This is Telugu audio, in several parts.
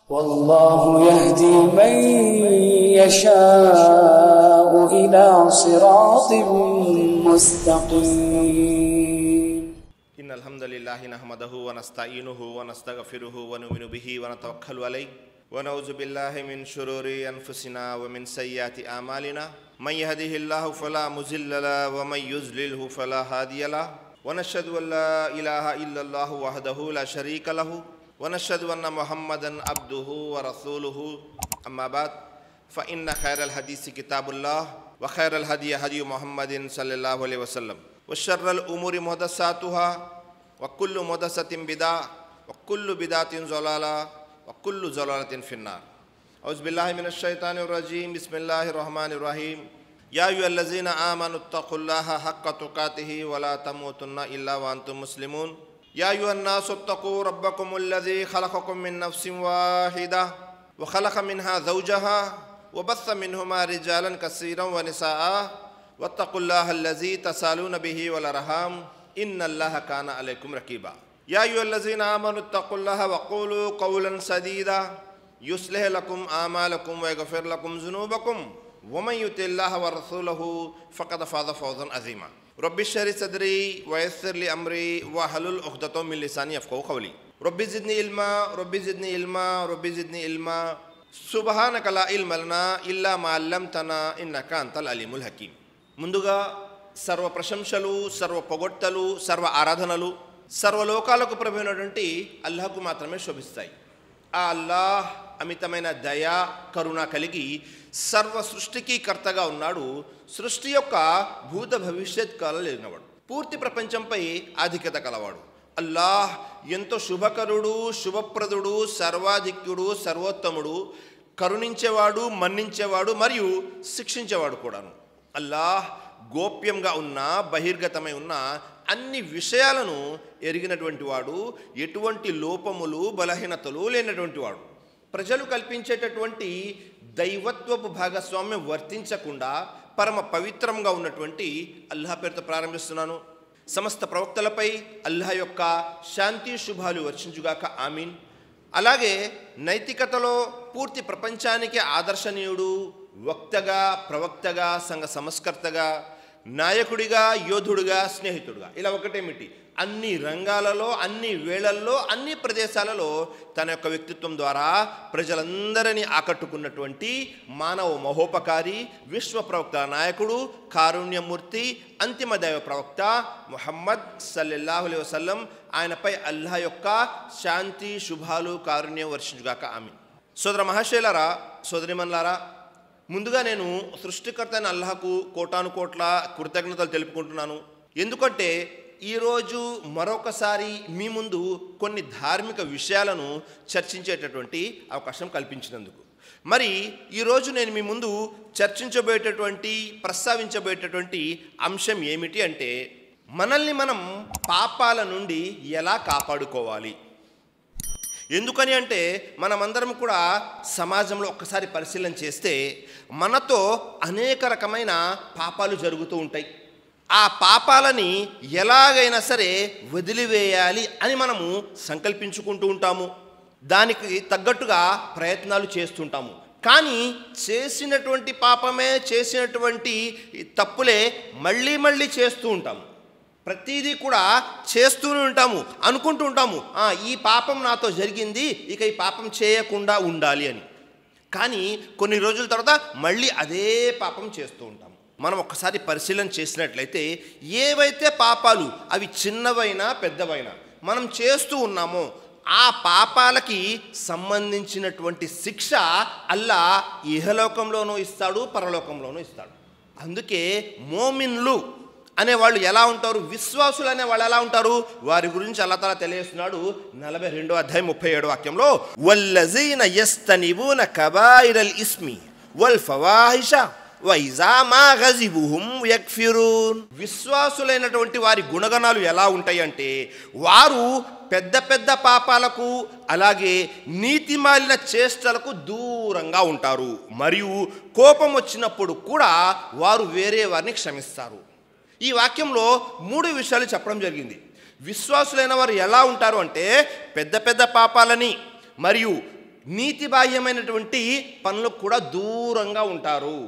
والله يهدي من يشاء إلى صراط مستقيم. إن الحمد لله نحمده ونستعينه ونستغفره ونؤمن به ونتوكل عليه ونعوذ بالله من شرور أنفسنا ومن سيئات أعمالنا من يهده الله فلا مضل له ومن يضلل فلا هادي له ونشهد أن لا إله إلا الله وحده لا شريك له ونشهد أن محمدا عبده ورسوله أما بعد فإن خير الحديث كتاب الله وخير الهدي هدي محمد صلى الله عليه وسلم وشر الأمور محدثاتها وكل محدثة بدعة وكل بدعة ضلالة وكل ضلالة في النار. أعوذ بالله من الشيطان الرجيم. بسم الله الرحمن الرحيم. يا أيها الذين آمنوا اتقوا الله حق تقاته ولا تموتن إلا وأنتم مسلمون. يا أيها الناس اتقوا ربكم الذي خلقكم من نفس واحدة وخلق منها زوجها وبث منهما رجالا كثيرا ونساء واتقوا الله الذي تسالون به والأرحام إن الله كان عليكم رقيبا. يا أيها الذين آمنوا اتقوا الله وقولوا قولا سديدا يصلح لكم أعمالكم ويغفر لكم ذنوبكم ومن يطع الله ورسوله فقد فاز فوزا عظيما. رب اشرح لي صدري ويسر لي أمري واحلل عقدة من لساني يفقهوا قولي. رب زدني علما رب زدني علما رب زدني علما سبحانك لا علم لنا إلا ما علمتنا إنك أنت العليم الحكيم. ముందుగా సర్వ ప్రశంసలు, సర్వ పొగడ్తలు, సర్వ ఆరాధనలు సర్వలోకాలకు ప్రభువైనటువంటి అల్లాహ్కు మాత్రమే శోభిస్తాయి. ఆ అల్లాహ్ అమితమైన దయ, కరుణ కలిగి సర్వ సృష్టికి కర్తగా ఉన్నాడు. సృష్టి యొక్క భూత భవిష్యత్ కాలం లేనివాడు, పూర్తి ప్రపంచంపై ఆధిక్యత కలవాడు. అల్లాహ్ ఎంతో శుభకరుడు, శుభప్రదుడు, సర్వాధిక్యుడు, సర్వోత్తముడు, కరుణించేవాడు, మన్నించేవాడు మరియు శిక్షించేవాడు కూడాను. అల్లాహ్ గోప్యంగా ఉన్న, బహిర్గతమై ఉన్న అన్ని విషయాలను ఎరిగినటువంటి వాడు, ఎటువంటి లోపములు, బలహీనతలు లేనటువంటి వాడు. ప్రజలు కల్పించేటటువంటి దైవత్వపు భాగస్వామ్యం వర్తించకుండా పరమ పవిత్రంగా ఉన్నటువంటి అల్లాహ్ పేరుతో ప్రారంభిస్తున్నాను. సమస్త ప్రవక్తలపై అల్లాహ్ యొక్క శాంతి శుభాలు వర్షించుగాక, ఆమీన్. అలాగే నైతికతలో పూర్తి ప్రపంచానికి ఆదర్శనీయుడు, వక్తగా, ప్రవక్తగా, సంఘ సంస్కర్తగా, నాయకుడిగా, యోధుడిగా, స్నేహితుడిగా, ఇలా ఒకటేమిటి అన్ని రంగాలలో, అన్ని వేళల్లో, అన్ని ప్రదేశాలలో తన యొక్క వ్యక్తిత్వం ద్వారా ప్రజలందరినీ ఆకట్టుకున్నటువంటి మానవ మహోపకారి, విశ్వ ప్రవక్త నాయకుడు, కారుణ్యమూర్తి, అంతిమ దైవ ప్రవక్త ముహమ్మద్ సల్లల్లాహు అలైహి వసల్లం, ఆయనపై అల్లాహ్ యొక్క శాంతి శుభాలు, కారుణ్యం వర్షించుగాక, ఆమీన్. సోదర మహాశైలారా, సోదరిమన్లారా, ముందుగా నేను సృష్టికర్త అయిన అల్లాహకు కోటాను కోట్ల కృతజ్ఞతలు తెలుపుకుంటున్నాను. ఎందుకంటే ఈరోజు మరొకసారి మీ ముందు కొన్ని ధార్మిక విషయాలను చర్చించేటటువంటి అవకాశం కల్పించినందుకు. మరి ఈరోజు నేను మీ ముందు చర్చించబోయేటటువంటి, ప్రస్తావించబోయేటటువంటి అంశం ఏమిటి అంటే, మనల్ని మనం పాపాల నుండి ఎలా కాపాడుకోవాలి. ఎందుకని అంటే మనమందరం కూడా సమాజంలో ఒక్కసారి పరిశీలన చేస్తే మనతో అనేక రకమైన పాపాలు జరుగుతూ ఉంటాయి. ఆ పాపాలని ఎలాగైనా సరే వదిలివేయాలి అని మనము సంకల్పించుకుంటూ ఉంటాము. దానికి తగ్గట్టుగా ప్రయత్నాలు చేస్తుంటాము. కానీ చేసినటువంటి పాపమే, చేసినటువంటి తప్పులే మళ్ళీ మళ్ళీ చేస్తూ ఉంటాము. ప్రతిదీ కూడా చేస్తూనే ఉంటాము, అనుకుంటూ ఉంటాము ఈ పాపం నాతో జరిగింది, ఇక ఈ పాపం చేయకుండా ఉండాలి అని. కానీ కొన్ని రోజుల తర్వాత మళ్ళీ అదే పాపం చేస్తూ ఉంటాము. మనం ఒక్కసారి పరిశీలన చేసినట్లయితే ఏవైతే పాపాలు, అవి చిన్నవైనా పెద్దవైనా మనం చేస్తూ ఉన్నామో ఆ పాపాలకి సంబంధించినటువంటి శిక్ష అల్లాహ్ ఇహలోకంలోనూ ఇస్తాడు, పరలోకంలోనూ ఇస్తాడు. అందుకే మోమిన్లు అనేవాళ్ళు ఎలా ఉంటారు, విశ్వాసులు అనేవాళ్ళు ఎలా ఉంటారు, వారి గురించి అల్లాహ్ తఆలా తెలియజేస్తున్నాడు 42వ అధ్యాయం 37వ వాక్యంలో, వల్లజీన యస్తనిబూన కబాయిరల్ ఇస్మి వల్ ఫవాహిష వైజా మా గజిబుహుం యక్ఫిరూన్. విశ్వాసులైనటువంటి వారి గుణగణాలు ఎలా ఉంటాయి అంటే, వారు పెద్ద పెద్ద పాపాలకు, అలాగే నీతిమాలిన చేష్టలకు దూరంగా ఉంటారు. మరియు కోపం వచ్చినప్పుడు కూడా వారు వేరే వారిని క్షమిస్తారు. ఈ వాక్యంలో 3 విషయాలు చెప్పడం జరిగింది. విశ్వాసులైన వారు ఎలా ఉంటారు అంటే, పెద్ద పెద్ద పాపాలని మరియు నీతి బాహ్యమైనటువంటి పనులకు కూడా దూరంగా ఉంటారు.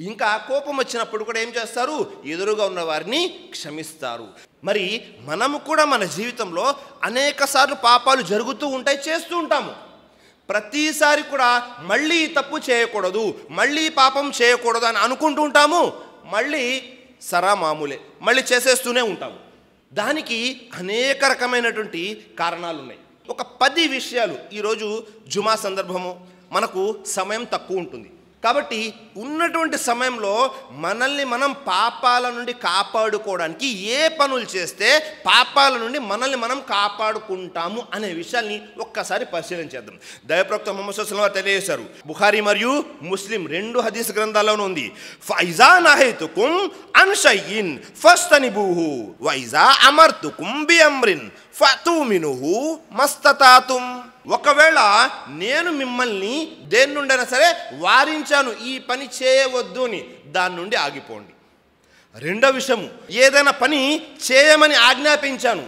ఇంకా కోపం వచ్చినప్పుడు కూడా ఏం చేస్తారు? ఎదురుగా ఉన్న వారిని క్షమిస్తారు. మరి మనము కూడా మన జీవితంలో అనేక సార్లు పాపాలు జరుగుతూ ఉంటాయి, చేస్తూ ఉంటాము. ప్రతిసారి కూడా మళ్ళీ తప్పు చేయకూడదు, మళ్ళీ పాపం చేయకూడదు అని అనుకుంటూ ఉంటాము. మళ్ళీ మామూలే, మళ్ళీ చేసేస్తూనే ఉంటాము. దానికి అనేక రకమైనటువంటి కారణాలు ఉన్నాయి. ఒక 10 విషయాలు. ఈరోజు జుమా సందర్భము, మనకు సమయం తక్కువ ఉంటుంది కాబట్టి ఉన్నటువంటి సమయంలో మనల్ని మనం పాపాల నుండి కాపాడుకోవడానికి ఏ పనులు చేస్తే పాపాల నుండి మనల్ని మనం కాపాడుకుంటాము అనే విషయాన్ని ఒక్కసారి పరిశీలన చేద్దాం. దైవప్రవక్త ముహమ్మద్ సల్లల్లాహు అలైహి వసల్లం తెలియజేశారు, బుఖారీ మరియు ముస్లిం 2 హదీస్ గ్రంథాల్లోనూ ఉంది, ఫైజా నహైతుకుం అన్ షైఇన్ ఫస్తనిబూహు వైజా అమర్తుకుం బిఅమ్రిన్ ఫతూ మినుహు మస్తతాతుం. ఒకవేళ నేను మిమ్మల్ని దేని నుండైనా సరే వారించాను, ఈ పని చేయవద్దు అని, దాని నుండి ఆగిపోండి. రెండో విషయము, ఏదైనా పని చేయమని ఆజ్ఞాపించాను,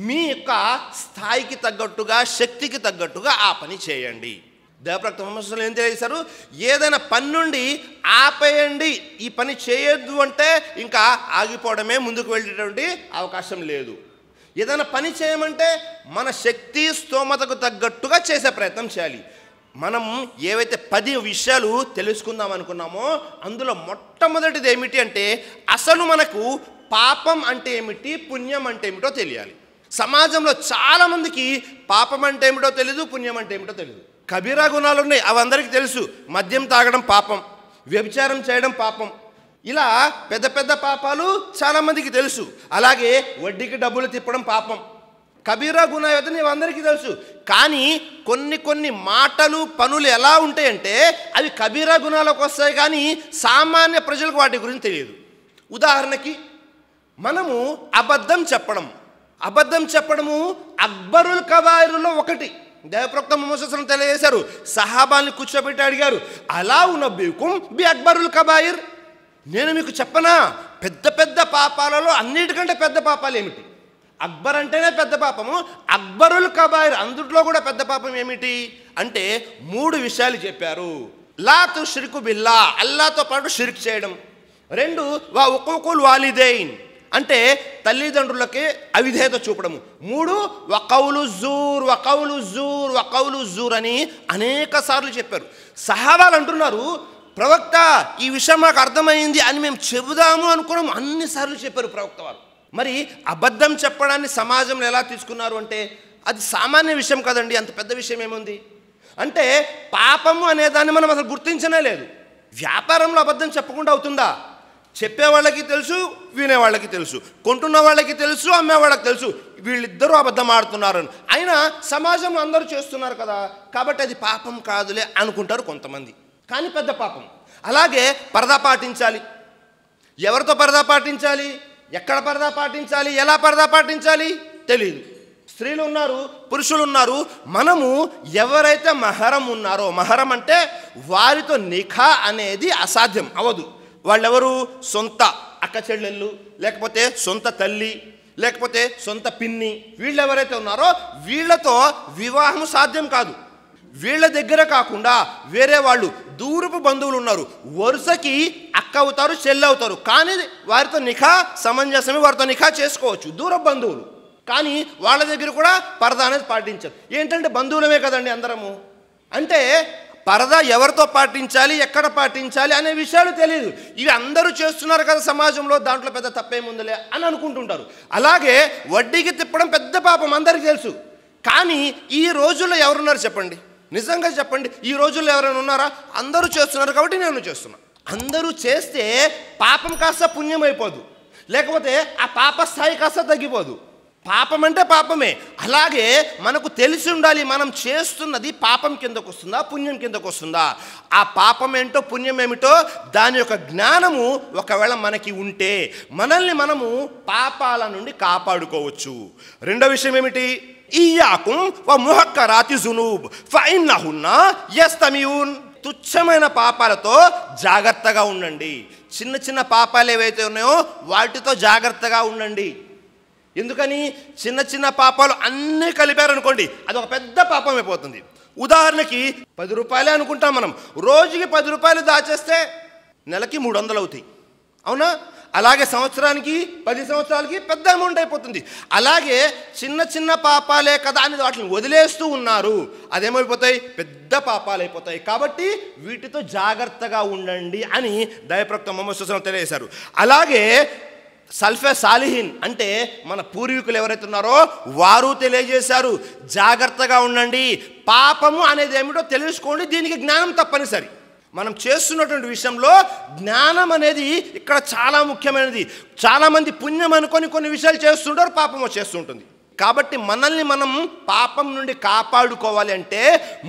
మీ యొక్క స్థాయికి తగ్గట్టుగా శక్తికి తగ్గట్టుగా ఆ పని చేయండి. దైవప్రవక్త ముహమ్మద్ సల్లల్లాహు అలైహి వసల్లం ఏం తెలియజేశారు? ఏదైనా పని నుండి ఆపేయండి, ఈ పని చేయొద్దు అంటే ఇంకా ఆగిపోవడమే, ముందుకు వెళ్ళేటువంటి అవకాశం లేదు. ఏదైనా పని చేయమంటే మన శక్తి స్తోమతకు తగ్గట్టుగా చేసే ప్రయత్నం చేయాలి. మనం ఏవైతే 10 విషయాలు తెలుసుకుందాం అనుకున్నామో అందులో మొట్టమొదటిది ఏమిటి అంటే, అసలు మనకు పాపం అంటే ఏమిటి, పుణ్యం అంటే ఏమిటో తెలియాలి. సమాజంలో చాలామందికి పాపం అంటే ఏమిటో తెలియదు, పుణ్యం అంటే ఏమిటో తెలియదు. కబీరా గుణాలు ఉన్నాయి, అవి అందరికీ తెలుసు. మద్యం తాగడం పాపం, వ్యభిచారం చేయడం పాపం, ఇలా పెద్ద పెద్ద పాపాలు చాలామందికి తెలుసు. అలాగే వడ్డీకి డబ్బులు తిప్పడం పాపం, కబీరా గుణాయతని అందరికీ తెలుసు. కానీ కొన్ని మాటలు పనులు ఎలా ఉంటాయంటే అవి కబీరా గుణాలకు వస్తాయి, కానీ సామాన్య ప్రజలకు వాటి గురించి తెలియదు. ఉదాహరణకి మనము అబద్ధం చెప్పడము అక్బరుల్ కబాయిరులో ఒకటి. దైవప్రవక్త ముహమ్మద్ సల్లల్లాహు అలైహి వసల్లం తెలియజేశారు, సహాబాల్ని కూర్చోబెట్టి అడిగారు, అలా ఉనబ్బికుం బి అక్బరుల్ కబాయిర్, నేను మీకు చెప్పనా పెద్ద పెద్ద పాపాలలో అన్నిటికంటే పెద్ద పాపాలు ఏమిటి? అక్బర్ అంటేనే పెద్ద పాపము, అక్బరుల్ కబాయిర్ అందుట్లో కూడా పెద్ద పాపం ఏమిటి అంటే 3 విషయాలు చెప్పారు. లా తుష్రికు బిల్లా, అల్లాతో పాటు షిర్క్ చేయడం. 2 వా ఉకూకుల్ వాలిదైన్, అంటే తల్లిదండ్రులకి అవిధేయత చూపడము. 3 వకౌలు జూర్ అని అనేక సార్లు చెప్పారు. సహాబాలు అంటున్నారు, ప్రవక్త ఈ విషయం నాకు అర్థమైంది అని మేము చెబుదాము అనుకున్నాం, అన్నిసార్లు చెప్పారు ప్రవక్త వారు. మరి అబద్ధం చెప్పడాన్ని సమాజంలో ఎలా తీసుకున్నారు అంటే అది సామాన్య విషయం కదండి, అంత పెద్ద విషయం ఏముంది అంటే పాపము అనేదాన్ని మనం అసలు గుర్తించనే లేదు. వ్యాపారంలో అబద్ధం చెప్పకుండా అవుతుందా? చెప్పేవాళ్ళకి తెలుసు, వినేవాళ్ళకి తెలుసు, కొంటున్న వాళ్ళకి తెలుసు, అమ్మేవాళ్ళకి తెలుసు, వీళ్ళిద్దరూ అబద్ధం ఆడుతున్నారు. అయినా సమాజంలో అందరూ చేస్తున్నారు కదా, కాబట్టి అది పాపం కాదులే అనుకుంటారు కొంతమంది, కానీ పెద్ద పాపం. అలాగే పరదా పాటించాలి. ఎవరితో పరదా పాటించాలి, ఎక్కడ పరదా పాటించాలి, ఎలా పరదా పాటించాలి తెలియదు. స్త్రీలు ఉన్నారు, పురుషులు ఉన్నారు. మనము ఎవరైతే మహరం ఉన్నారో, మహరం అంటే వారితో నిఖా అనేది అసాధ్యం, అవదు. వాళ్ళెవరు? సొంత అక్క చెల్లెళ్ళు, లేకపోతే సొంత తల్లి, లేకపోతే సొంత పిన్ని. వీళ్ళు ఎవరైతే ఉన్నారో వీళ్ళతో వివాహం సాధ్యం కాదు. వీళ్ళ దగ్గర కాకుండా వేరే వాళ్ళు దూరపు బంధువులు ఉన్నారు, వరుసకి అక్క అవుతారు, చెల్లి అవుతారు, కానీ వారితో నిఖా సమంజసమే, వారితో నిఖా చేసుకోవచ్చు, దూరపు బంధువులు. కానీ వాళ్ళ దగ్గర కూడా పరదా అనేది పాటించారు. ఏంటంటే బంధువులమే కదండి అందరము. అంటే పరదా ఎవరితో పాటించాలి, ఎక్కడ పాటించాలి అనే విషయాలు తెలియదు. ఇవి అందరూ చేస్తున్నారు కదా సమాజంలో, దాంట్లో పెద్ద తప్పేముందిలే అని అనుకుంటుంటారు. అలాగే వడ్డీకి తిప్పడం పెద్ద పాపం అందరికీ తెలుసు. కానీ ఈ రోజుల్లో ఎవరున్నారు చెప్పండి, నిజంగా చెప్పండి, ఈ రోజుల్లో ఎవరైనా ఉన్నారా? అందరూ చేస్తున్నారు కాబట్టి నేను చేస్తున్నా. అందరూ చేస్తే పాపం కాస్త పుణ్యం అయిపోదు, లేకపోతే ఆ పాప స్థాయి కాస్త తగ్గిపోదు. పాపం అంటే పాపమే. అలాగే మనకు తెలిసి ఉండాలి, మనం చేస్తున్నది పాపం కిందకు వస్తుందా, పుణ్యం కిందకు వస్తుందా. ఆ పాపం ఏంటో పుణ్యం ఏమిటో దాని యొక్క జ్ఞానము ఒకవేళ మనకి ఉంటే మనల్ని మనము పాపాల నుండి కాపాడుకోవచ్చు. రెండో విషయం ఏమిటి? ఇయ్యాకుం వ ముహక్కరాతి జునూబ్ ఫఇన్నహున్నా యస్తమియూన్. తుచ్చమైన పాపాలతో జాగ్రత్తగా ఉండండి. చిన్న చిన్న పాపాలు ఏవైతే ఉన్నాయో వాటితో జాగ్రత్తగా ఉండండి. ఎందుకని? చిన్న చిన్న పాపాలు అన్నీ కలిపారనుకోండి, అది ఒక పెద్ద పాపం అయిపోతుంది. ఉదాహరణకి 10 రూపాయలే అనుకుంటాం మనం. రోజుకి 10 రూపాయలు దాచేస్తే నెలకి 300 అవుతాయి, అవునా? అలాగే సంవత్సరానికి 10 సంవత్సరాలకి పెద్ద అమౌంట్ అయిపోతుంది. అలాగే చిన్న చిన్న పాపాలే కదా అని వాటిని వదిలేస్తూ ఉన్నారు, అదేమైపోతాయి? పెద్ద పాపాలు అయిపోతాయి. కాబట్టి వీటితో జాగ్రత్తగా ఉండండి అని దైవప్రవక్త ముహమ్మద్ సల్లల్లాహు అలైహి వసల్లం తెలియజేశారు. అలాగే సల్ఫే సాలిహీన్ అంటే మన పూర్వీకులు ఎవరైతే ఉన్నారో వారు తెలియజేశారు, జాగ్రత్తగా ఉండండి, పాపము అనేది ఏమిటో తెలుసుకోండి, దీనికి జ్ఞానం తప్పనిసరి. మనం చేస్తున్నటువంటి విషయంలో జ్ఞానం అనేది ఇక్కడ చాలా ముఖ్యమైనది. చాలామంది పుణ్యం అనుకొని కొన్ని విషయాలు చేస్తుంటారు, పాపం వచ్చేస్తుంటుంది. కాబట్టి మనల్ని మనం పాపం నుండి కాపాడుకోవాలి అంటే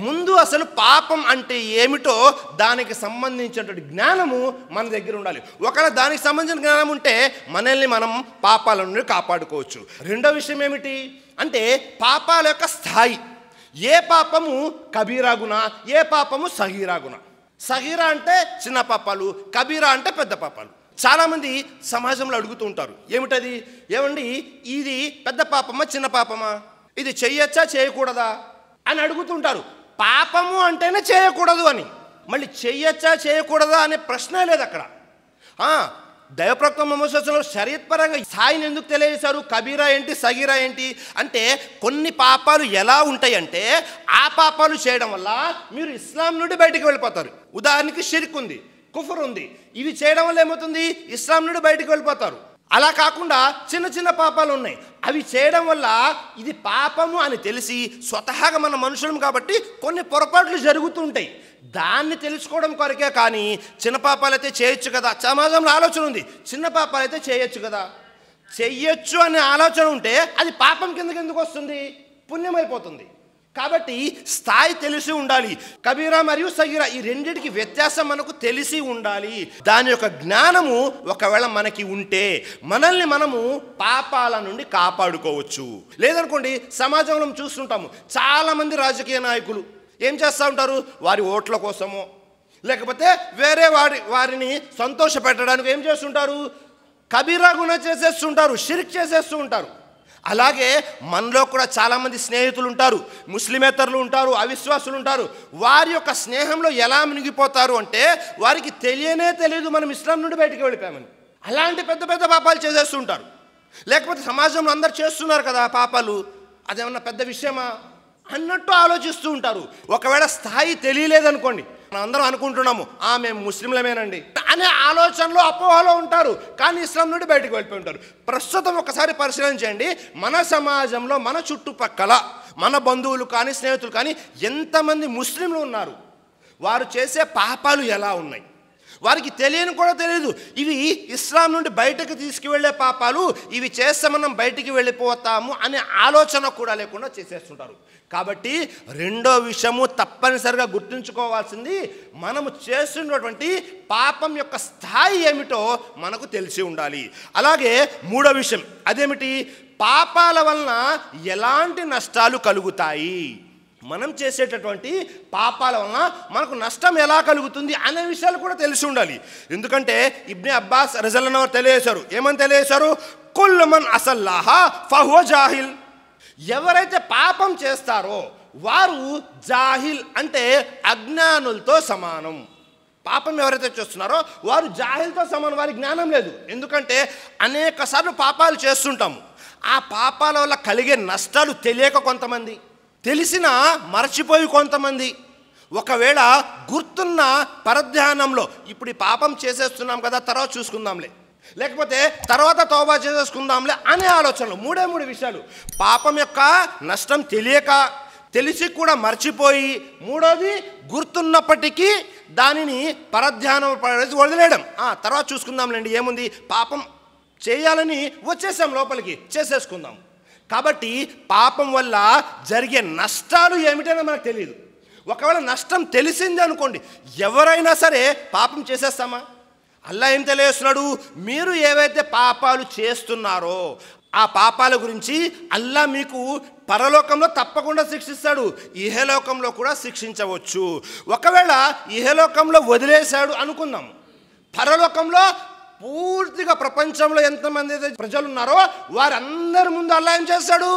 ముందు అసలు పాపం అంటే ఏమిటో దానికి సంబంధించినటువంటి జ్ఞానము మన దగ్గర ఉండాలి. ఒకవేళ దానికి సంబంధించిన జ్ఞానం ఉంటే మనల్ని మనం పాపాల నుండి కాపాడుకోవచ్చు. రెండో విషయం ఏమిటి అంటే పాపాల యొక్క స్థాయి. ఏ పాపము కబీరా గుణ, ఏ పాపము సగీరా గుణ. సగీరా అంటే చిన్న పాపాలు, కబీరా అంటే పెద్ద పాపాలు. చాలామంది సమాజంలో అడుగుతూ ఉంటారు, ఏమిటది? ఏమండి ఇది పెద్ద పాపమా చిన్న పాపమా, ఇది చెయ్యొచ్చా చేయకూడదా అని అడుగుతుంటారు. పాపము అంటేనే చేయకూడదు అని, మళ్ళీ చెయ్యొచ్చా చేయకూడదా అనే ప్రశ్నే లేదు అక్కడ. దైవప్రవక్త ముహమ్మద్ సల్లల్లాహు అలైహి వసల్లం షరియత్ పరంగా స్థాయిని ఎందుకు తెలియజేశారు? కబీరా ఏంటి, సగీరా ఏంటి అంటే కొన్ని పాపాలు ఎలా ఉంటాయంటే ఆ పాపాలు చేయడం వల్ల మీరు ఇస్లాం నుండి బయటికి వెళ్ళిపోతారు. ఉదాహరణకి షిర్క్ ఉంది, కుఫర్ ఉంది, ఇవి చేయడం వల్ల ఏమవుతుంది? ఇస్లాం నుండి బయటికి వెళ్ళిపోతారు. అలా కాకుండా చిన్న చిన్న పాపాలు ఉన్నాయి, అవి చేయడం వల్ల ఇది పాపము అని తెలిసి స్వతహాగా మన మనుషులం కాబట్టి కొన్ని పొరపాట్లు జరుగుతుంటాయి, దాన్ని తెలుసుకోవడం కొరకే. కానీ చిన్న పాపాలైతే చేయొచ్చు కదా, సమాజంలో ఆలోచన ఉంది, చిన్న పాపాలైతే చేయొచ్చు కదా, చెయ్యొచ్చు అనే ఆలోచన ఉంటే అది పాపం కిందకి ఎందుకు వస్తుంది? పుణ్యమైపోతుంది. కాబట్టి స్థాయి తెలిసి ఉండాలి. కబీరా మరియు సగీరా ఈ రెండింటికి వ్యత్యాసం మనకు తెలిసి ఉండాలి. దాని యొక్క జ్ఞానము ఒకవేళ మనకి ఉంటే మనల్ని మనము పాపాల నుండి కాపాడుకోవచ్చు. లేదనుకోండి సమాజంలో చూస్తుంటాము, చాలామంది రాజకీయ నాయకులు ఏం చేస్తూ ఉంటారు? వారి ఓట్ల కోసమో లేకపోతే వేరే వారిని సంతోష పెట్టడానికి ఏం చేస్తుంటారు? కబీరా గుణ చేసేస్తుంటారు, షిర్క్ చేసేస్తూ ఉంటారు. అలాగే మనలో కూడా చాలామంది స్నేహితులు ఉంటారు, ముస్లిమేతరులు ఉంటారు, అవిశ్వాసులు ఉంటారు. వారి యొక్క స్నేహంలో ఎలా మునిగిపోతారు అంటే వారికి తెలియదు మనం ఇస్లాం నుండి బయటికి వెళ్ళిపోయామని. అలాంటి పెద్ద పెద్ద పాపాలు చేసేస్తుంటారు. లేకపోతే సమాజంలో అందరు చేస్తున్నారు కదా పాపాలు, అదేమన్నా పెద్ద విషయమా అన్నట్టు ఆలోచిస్తూ ఉంటారు. ఒకవేళ స్థాయి తెలియలేదనుకోండి, మనం అందరం అనుకుంటున్నాము మేము ముస్లింలమేనండి అనే ఆలోచనలో అపోహలో ఉంటారు, కానీ ఇస్లాం నుండి బయటకు వెళ్ళిపోయి ఉంటారు. ప్రస్తుతం ఒకసారి పరిశీలించండి, మన సమాజంలో మన చుట్టుపక్కల మన బంధువులు కానీ స్నేహితులు కానీ ఎంతమంది ముస్లింలు ఉన్నారు, వారు చేసే పాపాలు ఎలా ఉన్నాయి, వారికి తెలియని కూడా తెలియదు. ఇవి ఇస్లాం నుండి బయటకు తీసుకువెళ్ళే పాపాలు, ఇవి చేస్తే మనం బయటికి వెళ్ళిపోతాము అనే ఆలోచన కూడా లేకుండా చేసేస్తుంటారు. కాబట్టి రెండో విషయము తప్పనిసరిగా గుర్తుంచుకోవాల్సింది, మనము చేస్తున్నటువంటి పాపం యొక్క స్థాయి ఏమిటో మనకు తెలిసి ఉండాలి. అలాగే మూడో విషయం అదేమిటి? పాపాల వలన ఎలాంటి నష్టాలు కలుగుతాయి, మనం చేసేటటువంటి పాపాల వలన మనకు నష్టం ఎలా కలుగుతుంది అనే విషయాలు కూడా తెలిసి ఉండాలి. ఎందుకంటే ఇబ్నే అబ్బాస్ రజల్లాహు అన్హు తెలియజేశారు, ఏమని తెలియజేశారు? కుల్లు మన్ అసల్లాహ ఫహువ జాహిల్. ఎవరైతే పాపం చేస్తారో వారు జాహిల్ అంటే అజ్ఞానులతో సమానం. పాపం ఎవరైతే చేస్తున్నారో వారు జాహిల్తో సమానం, వారికి జ్ఞానం లేదు. ఎందుకంటే అనేక సార్లు పాపాలు చేస్తుంటాము, ఆ పాపాల వల్ల కలిగే నష్టాలు తెలియక కొంతమంది, తెలిసినా మర్చిపోయి కొంతమంది, ఒకవేళ గుర్తున్న పరధ్యానంలో ఇప్పుడు ఈ పాపం చేసేస్తున్నాం కదా తర్వాత చూసుకుందాంలే, లేకపోతే తర్వాత తౌబా చేసేసుకుందాంలే అనే ఆలోచనలు. మూడు విషయాలు: పాపం యొక్క నష్టం తెలియక, తెలిసి కూడా మర్చిపోయి, మూడోది గుర్తున్నప్పటికీ దానిని పరధ్యానం పడేసి వదిలేయడం, తర్వాత చూసుకుందాంలేండి ఏముంది, పాపం చేయాలని వచ్చేసాం లోపలికి, చేసేసుకుందాం. కాబట్టి పాపం వల్ల జరిగే నష్టాలు ఏమిటైనా మనకు తెలియదు. ఒకవేళ నష్టం తెలిసింది అనుకోండి, ఎవరైనా సరే పాపం చేసేస్తామా? అల్లా ఏం తెలియజేస్తున్నాడు? మీరు ఏవైతే పాపాలు చేస్తున్నారో ఆ పాపాల గురించి అల్లా మీకు పరలోకంలో తప్పకుండా శిక్షిస్తాడు, ఇహలోకంలో కూడా శిక్షించవచ్చు. ఒకవేళ ఇహలోకంలో వదిలేశాడు అనుకుందాం, పరలోకంలో పూర్తిగా ప్రపంచంలో ఎంతమంది అయితే ప్రజలు ఉన్నారో వారందరి ముందు అల్లా ఏం చేస్తాడు?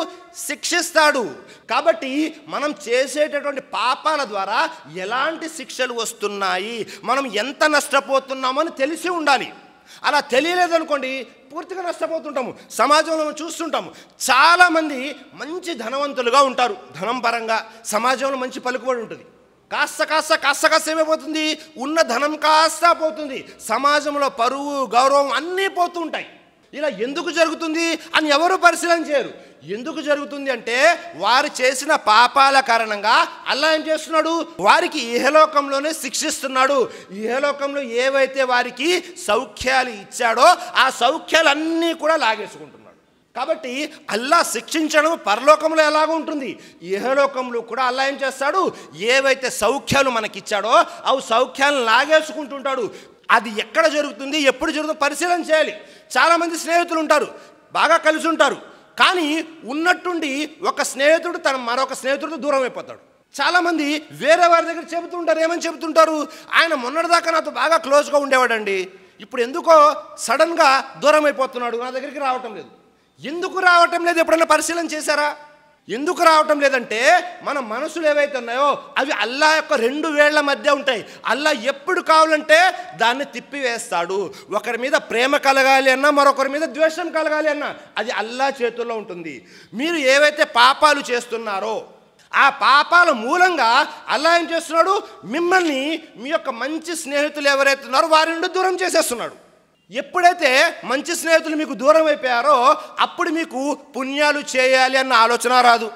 శిక్షిస్తాడు. కాబట్టి మనం చేసేటటువంటి పాపాల ద్వారా ఎలాంటి శిక్షలు వస్తున్నాయి, మనం ఎంత నష్టపోతున్నామని తెలిసి ఉండాలి. అలా తెలియలేదనుకోండి పూర్తిగా నష్టపోతుంటాము. సమాజంలో మనం చూస్తుంటాము, చాలామంది మంచి ధనవంతులుగా ఉంటారు. ధనం పరంగా సమాజంలో మంచి పలుకుబడి ఉంటుంది. కాస్త ఏమైపోతుంది, ఉన్న ధనం కాస్త పోతుంది. సమాజంలో పరువు గౌరవం అన్నీ పోతూ ఉంటాయి. ఇలా ఎందుకు జరుగుతుంది అని ఎవరు పరిశీలన చేయరు. ఎందుకు జరుగుతుంది అంటే వారు చేసిన పాపాల కారణంగా అల్లాహ్ ఏం చేస్తున్నాడు, వారికి ఇహలోకంలోనే శిక్షిస్తున్నాడు. ఇహలోకంలో ఏవైతే వారికి సౌఖ్యాలు ఇచ్చాడో ఆ సౌఖ్యాలన్నీ కూడా లాగేసుకుంటున్నాడు. కాబట్టి అల్లాహ్ శిక్షించడం పరలోకంలో ఎలాగ ఉంటుంది, ఇహలోకంలో కూడా అల్లాహ్ ఏం చేస్తాడు, ఏవైతే సౌఖ్యాలు మనకిచ్చాడో అవి సౌఖ్యాలను లాగేసుకుంటుంటాడు. అది ఎక్కడ జరుగుతుంది, ఎప్పుడు జరుగుతుందో పరిశీలన చేయాలి. చాలామంది స్నేహితులు ఉంటారు, బాగా కలిసి ఉంటారు, కానీ ఉన్నట్టుండి ఒక స్నేహితుడు తన మరొక స్నేహితుడితో దూరం అయిపోతాడు. చాలామంది వేరే వారి దగ్గర చెబుతుంటారు, ఏమని చెబుతుంటారు, ఆయన మొన్నటిదాకా నాతో బాగా క్లోజ్గా ఉండేవాడండి, ఇప్పుడు ఎందుకో సడన్గా దూరం అయిపోతున్నాడు, నా దగ్గరికి రావటం లేదు. ఎందుకు రావటం లేదు ఎప్పుడైనా పరిశీలన చేశారా? ఎందుకు రావటం లేదంటే మన మనసులు ఏవైతే ఉన్నాయో అవి అల్లాహ్ యొక్క 2 వేళ్ల మధ్య ఉంటాయి. అల్లాహ్ ఎప్పుడు కావాలంటే దాన్ని తిప్పివేస్తాడు. ఒకరి మీద ప్రేమ కలగాలి అన్నా, మరొకరి మీద ద్వేషం కలగాలి అన్నా అది అల్లాహ్ చేతుల్లో ఉంటుంది. మీరు ఏవైతే పాపాలు చేస్తున్నారో ఆ పాపాల మూలంగా అల్లాహ్ ఏం చేస్తున్నాడు, మిమ్మల్ని మీ యొక్క మంచి స్నేహితులు ఎవరైతే ఉన్నారో వారి నుండి దూరం చేసేస్తున్నాడు. ఎప్పుడైతే మంచి స్నేహితులు మీకు దూరం అయిపోయారో అప్పుడు మీకు పుణ్యాలు చేయాలి అన్న ఆలోచన రాదు.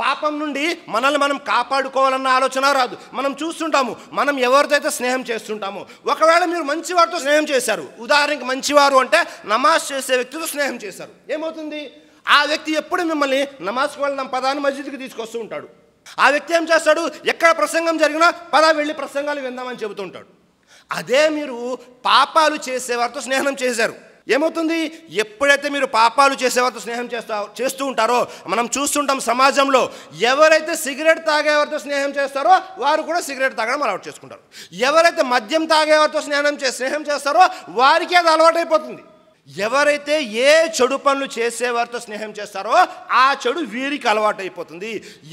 పాపం నుండి మనల్ని మనం కాపాడుకోవాలన్న ఆలోచన రాదు. మనం చూస్తుంటాము, మనం ఎవరితో అయితే స్నేహం చేస్తుంటామో, ఒకవేళ మీరు మంచివారితో స్నేహం చేశారు, ఉదాహరణకి మంచివారు అంటే నమాజ్ చేసే వ్యక్తితో స్నేహం చేశారు, ఏమవుతుంది, ఆ వ్యక్తి ఎప్పుడు మిమ్మల్ని నమాజ్కి వెళ్దాం పదాన్ని మస్జిద్కి తీసుకొస్తూ ఉంటాడు. ఆ వ్యక్తి ఏం చేస్తాడు, ఎక్కడ ప్రసంగం జరిగినా పదా వెళ్ళి ప్రసంగాలు విందామని చెబుతుంటాడు. అదే మీరు పాపాలు చేసేవారితో స్నేహం చేశారు, ఏమవుతుంది, ఎప్పుడైతే మీరు పాపాలు చేసేవారితో స్నేహం చేస్తూ ఉంటారో మనం చూస్తుంటాం సమాజంలో, ఎవరైతే సిగరెట్ తాగేవారితో స్నేహం చేస్తారో వారు కూడా సిగరెట్ తాగడం అలవాటు చేసుకుంటారు. ఎవరైతే మద్యం తాగేవారితో స్నేహం చేస్తారో వారికి అది అలవాటు అయిపోతుంది. ఎవరైతే ఏ చెడు పనులు చేసేవారితో స్నేహం చేస్తారో ఆ చెడు వీరికి అలవాటు అయిపోతుంది.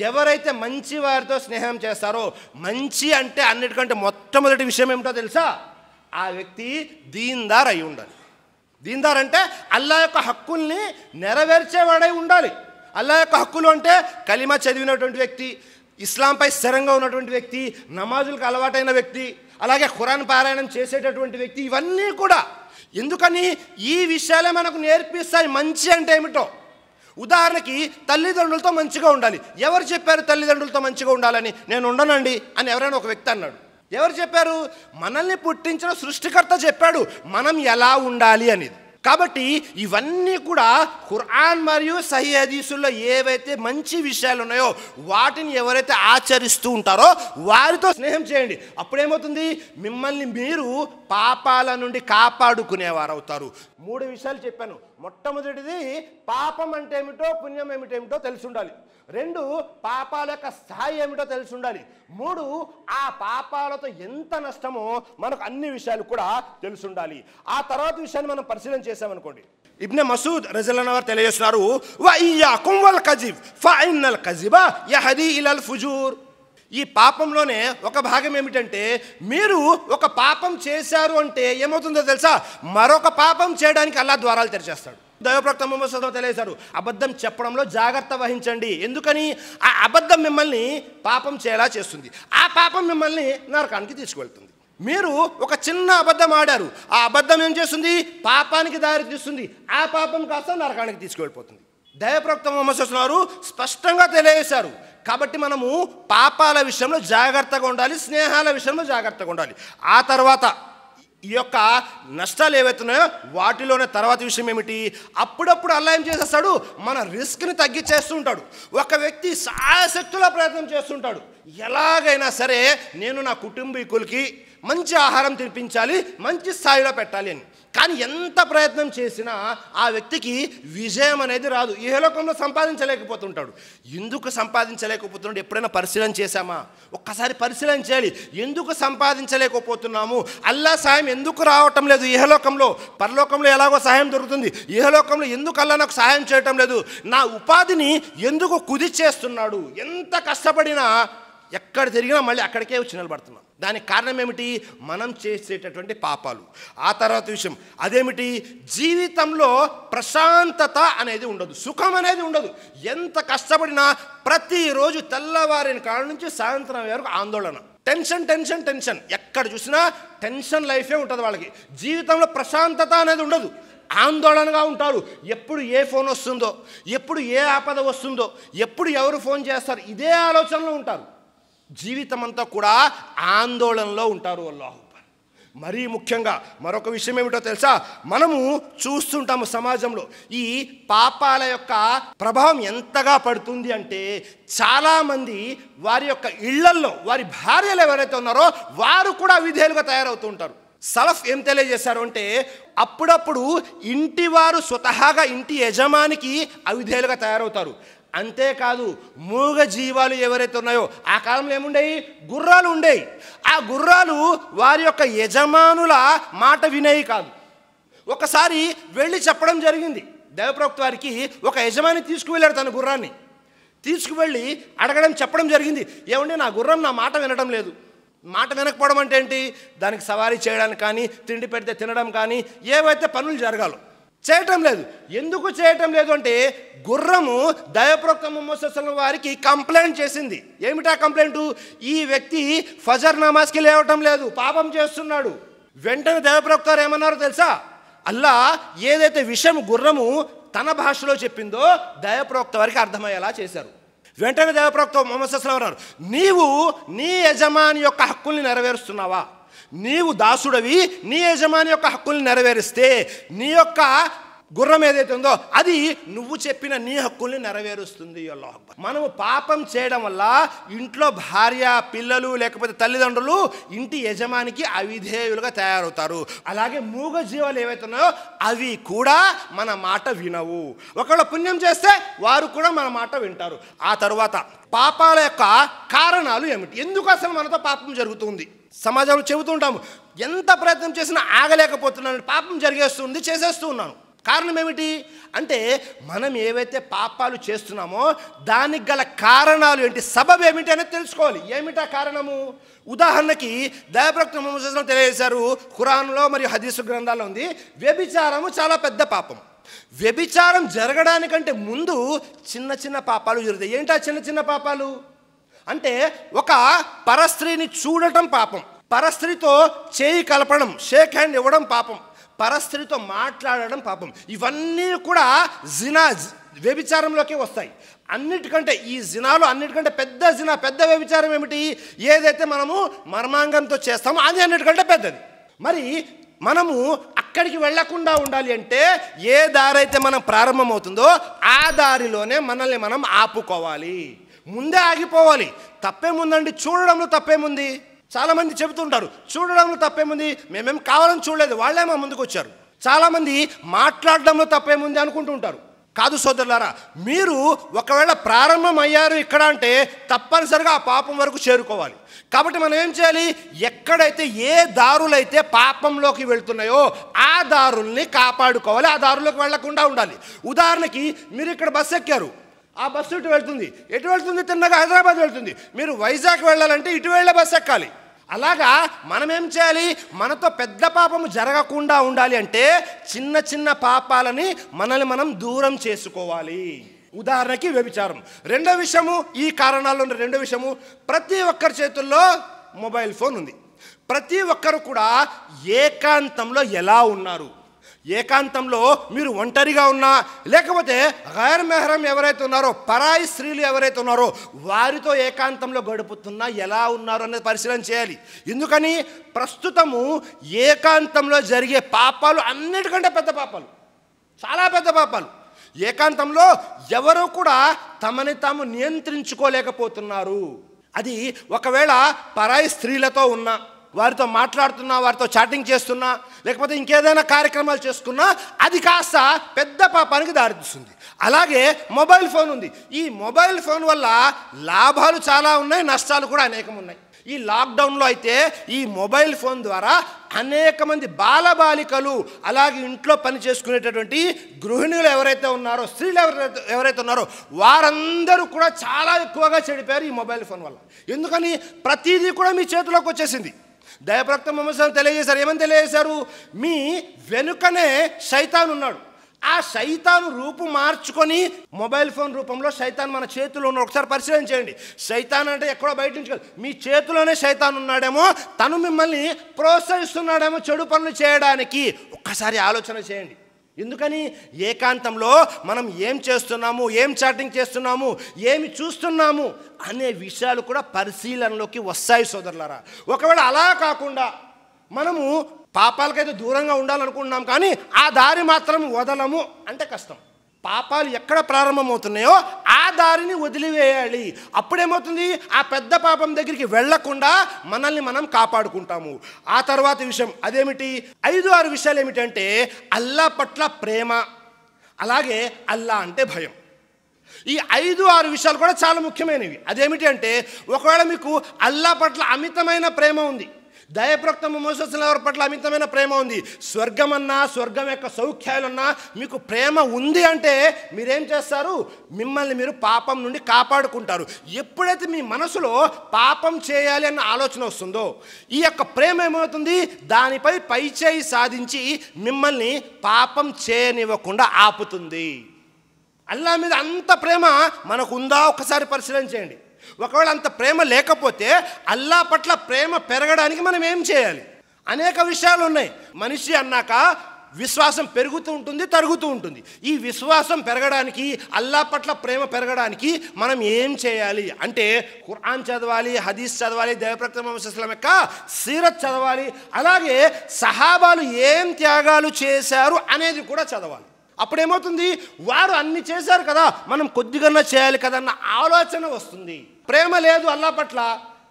ఎవరైతే మంచి వారితో స్నేహం చేస్తారో, మంచి అంటే అన్నిటికంటే మొట్టమొదటి విషయం ఏమిటో తెలుసా, ఆ వ్యక్తి దీన్దార్ అయి ఉండాలి. దీన్దార్ అంటే అల్లాహ్ యొక్క హక్కుల్ని నెరవేర్చేవాడై ఉండాలి. అల్లాహ్ యొక్క హక్కులు అంటే కలిమా చదివినటువంటి వ్యక్తి, ఇస్లాంపై స్థిరంగా ఉన్నటువంటి వ్యక్తి, నమాజులకు అలవాటైన వ్యక్తి, అలాగే ఖురాన్ పారాయణం చేసేటటువంటి వ్యక్తి, ఇవన్నీ కూడా. ఎందుకని ఈ విషయాలే మనకు నేర్పిస్తాయి మంచి అంటే ఏమిటో. ఉదాహరణకి తల్లిదండ్రులతో మంచిగా ఉండాలి. ఎవరు చెప్పారు తల్లిదండ్రులతో మంచిగా ఉండాలని? నేను ఉండనండి అని ఎవరైనా ఒక వ్యక్తి అన్నాడు. ఎవరు చెప్పారు? మనల్ని పుట్టించిన సృష్టికర్త చెప్పాడు మనం ఎలా ఉండాలి అనేది. కాబట్టి ఇవన్నీ కూడా ఖురాన్ మరియు సహీ హదీసుల్లో ఏవైతే మంచి విషయాలు ఉన్నాయో వాటిని ఎవరైతే ఆచరిస్తూ ఉంటారో వారితో స్నేహం చేయండి. అప్పుడేమవుతుంది, మిమ్మల్ని మీరు పాపాల నుండి కాపాడుకునేవారు అవుతారు. 3 విషయాలు చెప్పాను. మొట్టమొదటిది పాపం అంటే ఏమిటో, పుణ్యం ఏమిటేమిటో తెలిసి ఉండాలి. 2 పాపాల యొక్క స్థాయి ఏమిటో తెలిసి ఉండాలి. 3 ఆ పాపాలతో ఎంత నష్టమో మనకు అన్ని విషయాలు కూడా తెలిసి ఉండాలి. ఆ తర్వాత విషయాన్ని మనం పరిశీలన చేసామనుకోండి, ఇబ్నే మసూద్ రజల్లాహు అన్హు తెలియజేస్తున్నారు, వ ఇయ్యాకుం వల్ కజిబ్ ఫఇన్నల్ కజిబ యహదీ ఇలల్ ఫుజూర్. ఈ పాపంలోనే ఒక భాగం ఏమిటంటే, మీరు ఒక పాపం చేశారు అంటే ఏమవుతుందో తెలుసా, మరొక పాపం చేయడానికి అల్లాహ్ ద్వారాలు తెరిచేస్తాడు. దైవప్రవక్త ముహమ్మద్ సల్లల్లాహు అలైహి వసల్లం తెలియజేశారు, అబద్ధం చెప్పడంలో జాగ్రత్త వహించండి. ఎందుకని? ఆ అబద్ధం మిమ్మల్ని పాపం చేయాలా చేస్తుంది, ఆ పాపం మిమ్మల్ని నరకానికి తీసుకువెళ్తుంది. మీరు ఒక చిన్న అబద్ధం ఆడారు, ఆ అబద్ధం ఏం చేస్తుంది, పాపానికి దారి తీస్తుంది, ఆ పాపం కాస్త నరకానికి తీసుకువెళ్ళిపోతుంది. దైవప్రవక్త ముహమ్మద్ సల్లల్లాహు అలైహి వసల్లం స్పష్టంగా తెలియజేశారు. కాబట్టి మనము పాపాల విషయంలో జాగ్రత్తగా ఉండాలి, స్నేహాల విషయంలో జాగ్రత్తగా ఉండాలి. ఆ తర్వాత ఈ యొక్క నష్టాలు ఏవైతున్నాయో వాటిలోనే తర్వాత విషయం ఏమిటి, అప్పుడప్పుడు అల్లాహ్ ఏం చేసేస్తాడు, మన రిస్క్ని తగ్గించేస్తూ ఉంటాడు. ఒక వ్యక్తి సాయశక్తుల ప్రయత్నం చేస్తుంటాడు, ఎలాగైనా సరే నేను నా కుటుంబీకులకి మంచి ఆహారం తినిపించాలి, మంచి స్థాయిలో పెట్టాలి అని. కానీ ఎంత ప్రయత్నం చేసినా ఆ వ్యక్తికి విజయం అనేది రాదు. ఇహలోకంలో సంపాదించలేకపోతుంటాడు. ఎందుకు సంపాదించలేకపోతున్నాడు ఎప్పుడైనా పరిశీలన చేశామా? ఒక్కసారి పరిశీలన చేయాలి. ఎందుకు సంపాదించలేకపోతున్నాము? అల్లా సాయం ఎందుకు రావటం లేదు ఇహలోకంలో? పరలోకంలో ఎలాగో సహాయం దొరుకుతుంది, ఇహలోకంలో ఎందుకు అల్లా నాకు సహాయం చేయటం లేదు? నా ఉపాధిని ఎందుకు కుదిచేస్తున్నాడు? ఎంత కష్టపడినా ఎక్కడ తిరిగినా మళ్ళీ అక్కడికే వచ్చి నిలబడుతున్నాం. దానికి కారణం ఏమిటి? మనం చేసేటటువంటి పాపాలు. ఆ తర్వాత విషయం అదేమిటి? జీవితంలో ప్రశాంతత అనేది ఉండదు, సుఖం అనేది ఉండదు. ఎంత కష్టపడినా ప్రతిరోజు తెల్లవారిన కాడ నుంచి సాయంత్రం వరకు ఆందోళన, టెన్షన్ టెన్షన్ టెన్షన్. ఎక్కడ చూసినా టెన్షన్ లైఫే ఉంటుంది వాళ్ళకి. జీవితంలో ప్రశాంతత అనేది ఉండదు, ఆందోళనగా ఉంటారు. ఎప్పుడు ఏ ఫోన్ వస్తుందో, ఎప్పుడు ఏ ఆపద వస్తుందో, ఎప్పుడు ఎవరు ఫోన్ చేస్తారు, ఇదే ఆలోచనలో ఉంటారు. జీవితం అంతా కూడా ఆందోళనలో ఉంటారు. అల్లాహు అక్బర్. మరీ ముఖ్యంగా మరొక విషయం ఏమిటో తెలుసా? మనము చూస్తుంటాము సమాజంలో ఈ పాపాల యొక్క ప్రభావం ఎంతగా పడుతుంది అంటే, చాలామంది వారి యొక్క ఇళ్లల్లో వారి భార్యలు ఎవరైతే ఉన్నారో వారు కూడా విధేయులుగా తయారవుతూ ఉంటారు. సలఫ్ ఏం తెలియజేశారు అంటే, అప్పుడప్పుడు ఇంటి వారు స్వతహాగా ఇంటి యజమానికి అవిధేయులుగా తయారవుతారు. అంతేకాదు, మూగ జీవాలు ఎవరైతే ఉన్నాయో, ఆ కాలంలో ఏముండేవి? గుర్రాలు ఉండేవి. ఆ గుర్రాలు వారి యొక్క యజమానుల మాట వినేవి కాదు. ఒకసారి వెళ్ళి చెప్పడం జరిగింది. దైవప్రవక్త వారికి ఒక యజమాని తీసుకువెళ్ళాడు తన గుర్రాన్ని. తీసుకువెళ్ళి అడగడం, చెప్పడం జరిగింది. ఏమంటే నా గుర్రం నా మాట వినడం లేదు. మాట వినకపోవడం అంటే ఏంటి? దానికి సవారీ చేయడానికి కానీ, తిండి పెడితే తినడం కానీ, ఏవైతే పనులు జరగాలో చేయటం లేదు. ఎందుకు చేయటం లేదు అంటే, గుర్రము దైవప్రవక్త ముహమ్మద్ సల్లల్లాహు అలైహి వసల్లం వారికి కంప్లైంట్ చేసింది. ఏమిటా కంప్లైంట్? ఈ వ్యక్తి ఫజర్ నమాజ్కి లేవటం లేదు, పాపం చేస్తున్నాడు. వెంటనే దైవప్రవక్త వారు ఏమన్నారో తెలుసా? అల్లా ఏదైతే విషయం గుర్రము తన భాషలో చెప్పిందో దైవప్రవక్త వారికి అర్థమయ్యేలా చేశారు. వెంటనే దైవప్రవక్త ముహమ్మద్ సల్లల్లాహు అలైహి వసల్లం అన్నారు, నీవు నీ యజమాని యొక్క హక్కుల్ని నెరవేరుస్తున్నావా? నీవు దాసుడవి, నీ యజమాని యొక్క హక్కుల్ని నెరవేరిస్తే నీ యొక్క గుర్రం ఏదైతే ఉందో అది నువ్వు చెప్పిన నీ హక్కుల్ని నెరవేరుస్తుంది. అల్లాహు అక్బర్. మనము పాపం చేయడం వల్ల ఇంట్లో భార్య, పిల్లలు, లేకపోతే తల్లిదండ్రులు ఇంటి యజమానికి అవిధేయులుగా తయారవుతారు. అలాగే మూగ జీవాలు ఏవైతే ఉన్నాయో అవి కూడా మన మాట వినవు. ఒకవేళ పుణ్యం చేస్తే వారు కూడా మన మాట వింటారు. ఆ తరువాత పాపాల యొక్క కారణాలు ఏమిటి? ఎందుకు అసలు మనతో పాపం జరుగుతుంది? సమాజంలో చెబుతుంటాము, ఎంత ప్రయత్నం చేసినా ఆగలేకపోతున్నాను, పాపం జరిగేస్తుంది, చేసేస్తూ ఉన్నాను. కారణం ఏమిటి అంటే, మనం ఏవైతే పాపాలు చేస్తున్నామో దానికి గల కారణాలు ఏంటి, సబబ్ ఏమిటి అనేది తెలుసుకోవాలి. ఏమిటా కారణము? ఉదాహరణకి దైవప్రవక్త ముహమ్మద్ సల్లల్లాహు అలైహి వసల్లం తెలియజేశారు, ఖురాన్లో మరియు హదీసు గ్రంథాల్లో ఉంది, వ్యభిచారము చాలా పెద్ద పాపం. వ్యభిచారం జరగడానికంటే ముందు చిన్న చిన్న పాపాలు జరుగుతాయి. ఏంటా చిన్న చిన్న పాపాలు అంటే, ఒక పరస్త్రీని చూడటం పాపం, పరస్త్రీతో చేయి కలపడం, షేక్ హ్యాండ్ ఇవ్వడం పాపం, పరస్త్రీతో మాట్లాడడం పాపం. ఇవన్నీ కూడా జినా, వ్యభిచారంలోకి వస్తాయి. అన్నిటికంటే ఈ జినాలో అన్నిటికంటే పెద్ద జినా, పెద్ద వ్యభిచారం ఏమిటి? ఏదైతే మనము మర్మాంగంతో చేస్తామో అది అన్నిటికంటే పెద్దది. మరి మనము అక్కడికి వెళ్లకుండా ఉండాలి అంటే ఏ దారి అయితే మనం ప్రారంభమవుతుందో ఆ దారిలోనే మనల్ని మనం ఆపుకోవాలి, ముందే ఆగిపోవాలి. తప్పేముందండి? చూడడంలో తప్పేముంది? చాలామంది చెబుతుంటారు, చూడడంలో తప్పేముంది, మేమేం కావాలని చూడలేదు, వాళ్ళే మా ముందుకు వచ్చారు. చాలామంది మాట్లాడడంలో తప్పేముంది అనుకుంటుంటారు. కాదు సోదరులారా, మీరు ఒకవేళ ప్రారంభం అయ్యారు ఇక్కడ అంటే తప్పనిసరిగా ఆ పాపం వరకు చేరుకోవాలి. కాబట్టి మనం ఏం చేయాలి? ఎక్కడైతే ఏ దారులైతే పాపంలోకి వెళ్తున్నాయో ఆ దారుల్ని కాపాడుకోవాలి, ఆ దారుల్లోకి వెళ్లకుండా ఉండాలి. ఉదాహరణకి మీరు ఇక్కడ బస్సు ఎక్కారు, ఆ బస్సు ఇటు వెళ్తుంది, ఎటు వెళ్తుంది? తిన్నగా హైదరాబాద్ వెళ్తుంది. మీరు వైజాగ్ వెళ్ళాలంటే ఇటు వెళ్ళే బస్సు ఎక్కాలి. అలాగా మనం ఏం చేయాలి? మనతో పెద్ద పాపము జరగకుండా ఉండాలి అంటే చిన్న చిన్న పాపాలని మనల్ని మనం దూరం చేసుకోవాలి. ఉదాహరణకి వ్యభిచారం. రెండో విషయము, ఈ కారణాల్లో రెండో విషయము, ప్రతి ఒక్కరి చేతుల్లో మొబైల్ ఫోన్ ఉంది. ప్రతి ఒక్కరు కూడా ఏకాంతంలో ఎలా ఉన్నారు? ఏకాంతంలో మీరు ఒంటరిగా ఉన్నా, లేకపోతే గైర్ మెహరం ఎవరైతే ఉన్నారో, పరాయి స్త్రీలు ఎవరైతే ఉన్నారో వారితో ఏకాంతంలో గడుపుతున్నా ఎలా ఉన్నారు అనేది పరిశీలన చేయాలి. ఎందుకని? ప్రస్తుతము ఏకాంతంలో జరిగే పాపాలు అన్నిటికంటే పెద్ద పాపాలు, చాలా పెద్ద పాపాలు. ఏకాంతంలో ఎవరు కూడా తమని తాము నియంత్రించుకోలేకపోతున్నారు. అది ఒకవేళ పరాయి స్త్రీలతో ఉన్నా, వారితో మాట్లాడుతున్నా, వారితో చాటింగ్ చేస్తున్నా, లేకపోతే ఇంకేదైనా కార్యక్రమాలు చేసుకున్నా అది కాస్త పెద్ద పాపానికి దారితీస్తుంది. అలాగే మొబైల్ ఫోన్ ఉంది. ఈ మొబైల్ ఫోన్ వల్ల లాభాలు చాలా ఉన్నాయి, నష్టాలు కూడా అనేకం ఉన్నాయి. ఈ లాక్డౌన్లో అయితే ఈ మొబైల్ ఫోన్ ద్వారా అనేక మంది బాలబాలికలు, అలాగే ఇంట్లో పని చేసుకునేటటువంటి గృహిణులు ఎవరైతే ఉన్నారో, స్త్రీలు ఎవరైతే ఉన్నారో వారందరూ కూడా చాలా ఎక్కువగా చెడిపోయారు ఈ మొబైల్ ఫోన్ వల్ల. ఎందుకని? ప్రతిదీ కూడా మీ చేతిలోకి వచ్చేసింది. దైవప్రవక్త ముహమ్మద్ సల్లల్లాహు అలైహి వసల్లం తెలియజేశారు. ఏమని తెలియజేశారు? మీ వెనుకనే శైతాన్ ఉన్నాడు. ఆ శైతాను రూపు మార్చుకొని మొబైల్ ఫోన్ రూపంలో శైతాన్ మన చేతిలో ఉన్న ఒకసారి పరిశీలన చేయండి. శైతాన్ అంటే ఎక్కడో బయట నుంచి కాదు, మీ చేతిలోనే శైతాన్ ఉన్నాడేమో, తను మిమ్మల్ని ప్రోత్సహిస్తున్నాడేమో చెడు పనులు చేయడానికి. ఒక్కసారి ఆలోచన చేయండి. ఎందుకని? ఏకాంతంలో మనం ఏం చేస్తున్నాము, ఏం చాటింగ్ చేస్తున్నాము, ఏమి చూస్తున్నాము అనే విషయాలు కూడా పరిశీలనలోకి వస్తాయి సోదరులారా. ఒకవేళ అలా కాకుండా మనము పాపాలకైతే దూరంగా ఉండాలనుకుంటున్నాం, కానీ ఆ దారి మాత్రం వదలము అంటే కష్టం. పాపాలు ఎక్కడ ప్రారంభమవుతున్నాయో ఆ దారిని వదిలివేయాలి. అప్పుడేమవుతుంది? ఆ పెద్ద పాపం దగ్గరికి వెళ్లకుండా మనల్ని మనం కాపాడుకుంటాము. ఆ తర్వాత విషయం అదేమిటి? 5-6 విషయాలు ఏమిటంటే అల్లా పట్ల ప్రేమ, అలాగే అల్లా అంటే భయం. ఈ 5-6 విషయాలు కూడా చాలా ముఖ్యమైనవి. అదేమిటి అంటే, ఒకవేళ మీకు అల్లా పట్ల అమితమైన ప్రేమ ఉంది, దైవప్రవక్త ముహమ్మద్ సల్లల్లాహు అలైహి వసల్లం పట్ల అమితమైన ప్రేమ ఉంది, స్వర్గమన్నా స్వర్గం యొక్క సౌఖ్యాలన్నా మీకు ప్రేమ ఉంది అంటే మీరేం చేస్తారు? మిమ్మల్ని మీరు పాపం నుండి కాపాడుకుంటారు. ఎప్పుడైతే మీ మనసులో పాపం చేయాలి అన్న ఆలోచన వస్తుందో ఈ యొక్క ప్రేమ ఏమవుతుంది? దానిపై పైచేయి సాధించి మిమ్మల్ని పాపం చేయనివ్వకుండా ఆపుతుంది. అల్లా మీద అంత ప్రేమ మనకు ఉందా? ఒకసారి పరిశీలన చేయండి. ఒకవేళ అంత ప్రేమ లేకపోతే అల్లా పట్ల ప్రేమ పెరగడానికి మనం ఏం చేయాలి? అనేక విషయాలు ఉన్నాయి. మనిషి అన్నాక విశ్వాసం పెరుగుతూ ఉంటుంది, తరుగుతూ ఉంటుంది. ఈ విశ్వాసం పెరగడానికి, అల్లా పట్ల ప్రేమ పెరగడానికి మనం ఏం చేయాలి అంటే ఖురాన్ చదవాలి, హదీస్ చదవాలి, దైవప్రవక్త ముహమ్మద్ సల్లల్లాహు అలైహి వసల్లం యొక్క సీరత్ చదవాలి, అలాగే సహాబాలు ఏం త్యాగాలు చేశారు అనేది కూడా చదవాలి. అప్పుడేమవుతుంది? వారు అన్ని చేశారు కదా, మనం కొద్దిగా చేయాలి కదా అన్న ఆలోచన వస్తుంది. ప్రేమ లేదు అల్లా పట్ల,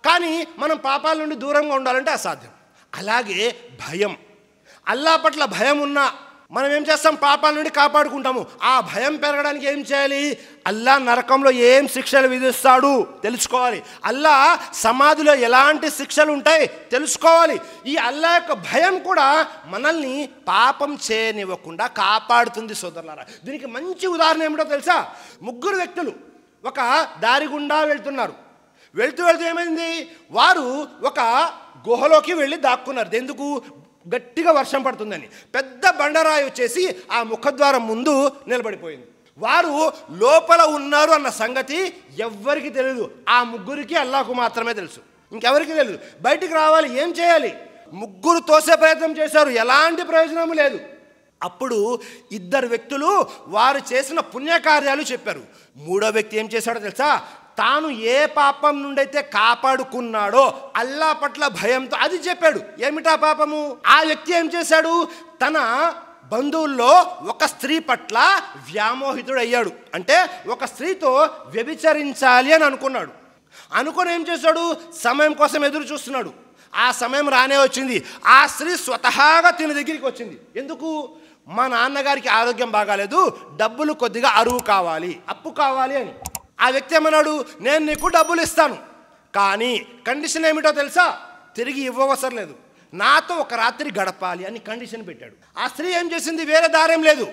కానీ మనం పాపాల నుండి దూరంగా ఉండాలంటే అసాధ్యం. అలాగే భయం, అల్లా పట్ల భయం ఉన్నా మనం ఏం చేస్తాం? పాపాల నుండి కాపాడుకుంటాము. ఆ భయం పెరగడానికి ఏం చేయాలి? అల్లా నరకంలో ఏం శిక్షలు విధిస్తాడు తెలుసుకోవాలి. అల్లా సమాధిలో ఎలాంటి శిక్షలు ఉంటాయి తెలుసుకోవాలి. ఈ అల్లా యొక్క భయం కూడా మనల్ని పాపం చేయనివ్వకుండా కాపాడుతుంది సోదరులారా. దీనికి మంచి ఉదాహరణ ఏమిటో తెలుసా? 3 వ్యక్తులు ఒక దారి గుండా వెళ్తున్నారు. వెళ్తూ ఏమైంది? వారు ఒక గుహలోకి వెళ్ళి దాక్కున్నారు. ఎందుకు? గట్టిగా వర్షం పడుతుందని. పెద్ద బండరాయి వచ్చేసి ఆ ముఖద్వారం ముందు నిలబడిపోయింది. వారు లోపల ఉన్నారు అన్న సంగతి ఎవ్వరికి తెలియదు. ఆ 3కి అల్లాహకు మాత్రమే తెలుసు, ఇంకెవరికి తెలియదు. బయటికి రావాలి, ఏం చేయాలి? 3 తోసే ప్రయత్నం చేశారు, ఎలాంటి ప్రయోజనం లేదు. అప్పుడు 2 వ్యక్తులు వారు చేసిన పుణ్యకార్యాలు చెప్పారు. 3వ వ్యక్తి ఏం చేశాడో తెలుసా? తాను ఏ పాపం నుండి అయితే కాపాడుకున్నాడో అల్లా పట్ల భయంతో అది చెప్పాడు. ఏమిటా పాపము? ఆ వ్యక్తి ఏం చేశాడు? తన బంధువుల్లో ఒక స్త్రీ పట్ల వ్యామోహితుడయ్యాడు. అంటే ఒక స్త్రీతో వ్యభిచరించాలి అని అనుకున్నాడు. అనుకుని ఏం చేశాడు? సమయం కోసం ఎదురు చూస్తున్నాడు. ఆ సమయం రానే వచ్చింది. ఆ స్త్రీ స్వతహాగా తిన దగ్గరికి వచ్చింది. ఎందుకు? మా నాన్నగారికి ఆరోగ్యం బాగాలేదు, డబ్బులు కొద్దిగా అరువు కావాలి, అప్పు కావాలి అని. ఆ వ్యక్తి ఏమన్నాడు? నేను నీకు డబ్బులు ఇస్తాను, కానీ కండిషన్ ఏమిటో తెలుసా? తిరిగి ఇవ్వవసరం లేదు, నాతో ఒక రాత్రి గడపాలి అని కండిషన్ పెట్టాడు. ఆ స్త్రీ ఏం చేసింది? వేరే దారేం లేదు,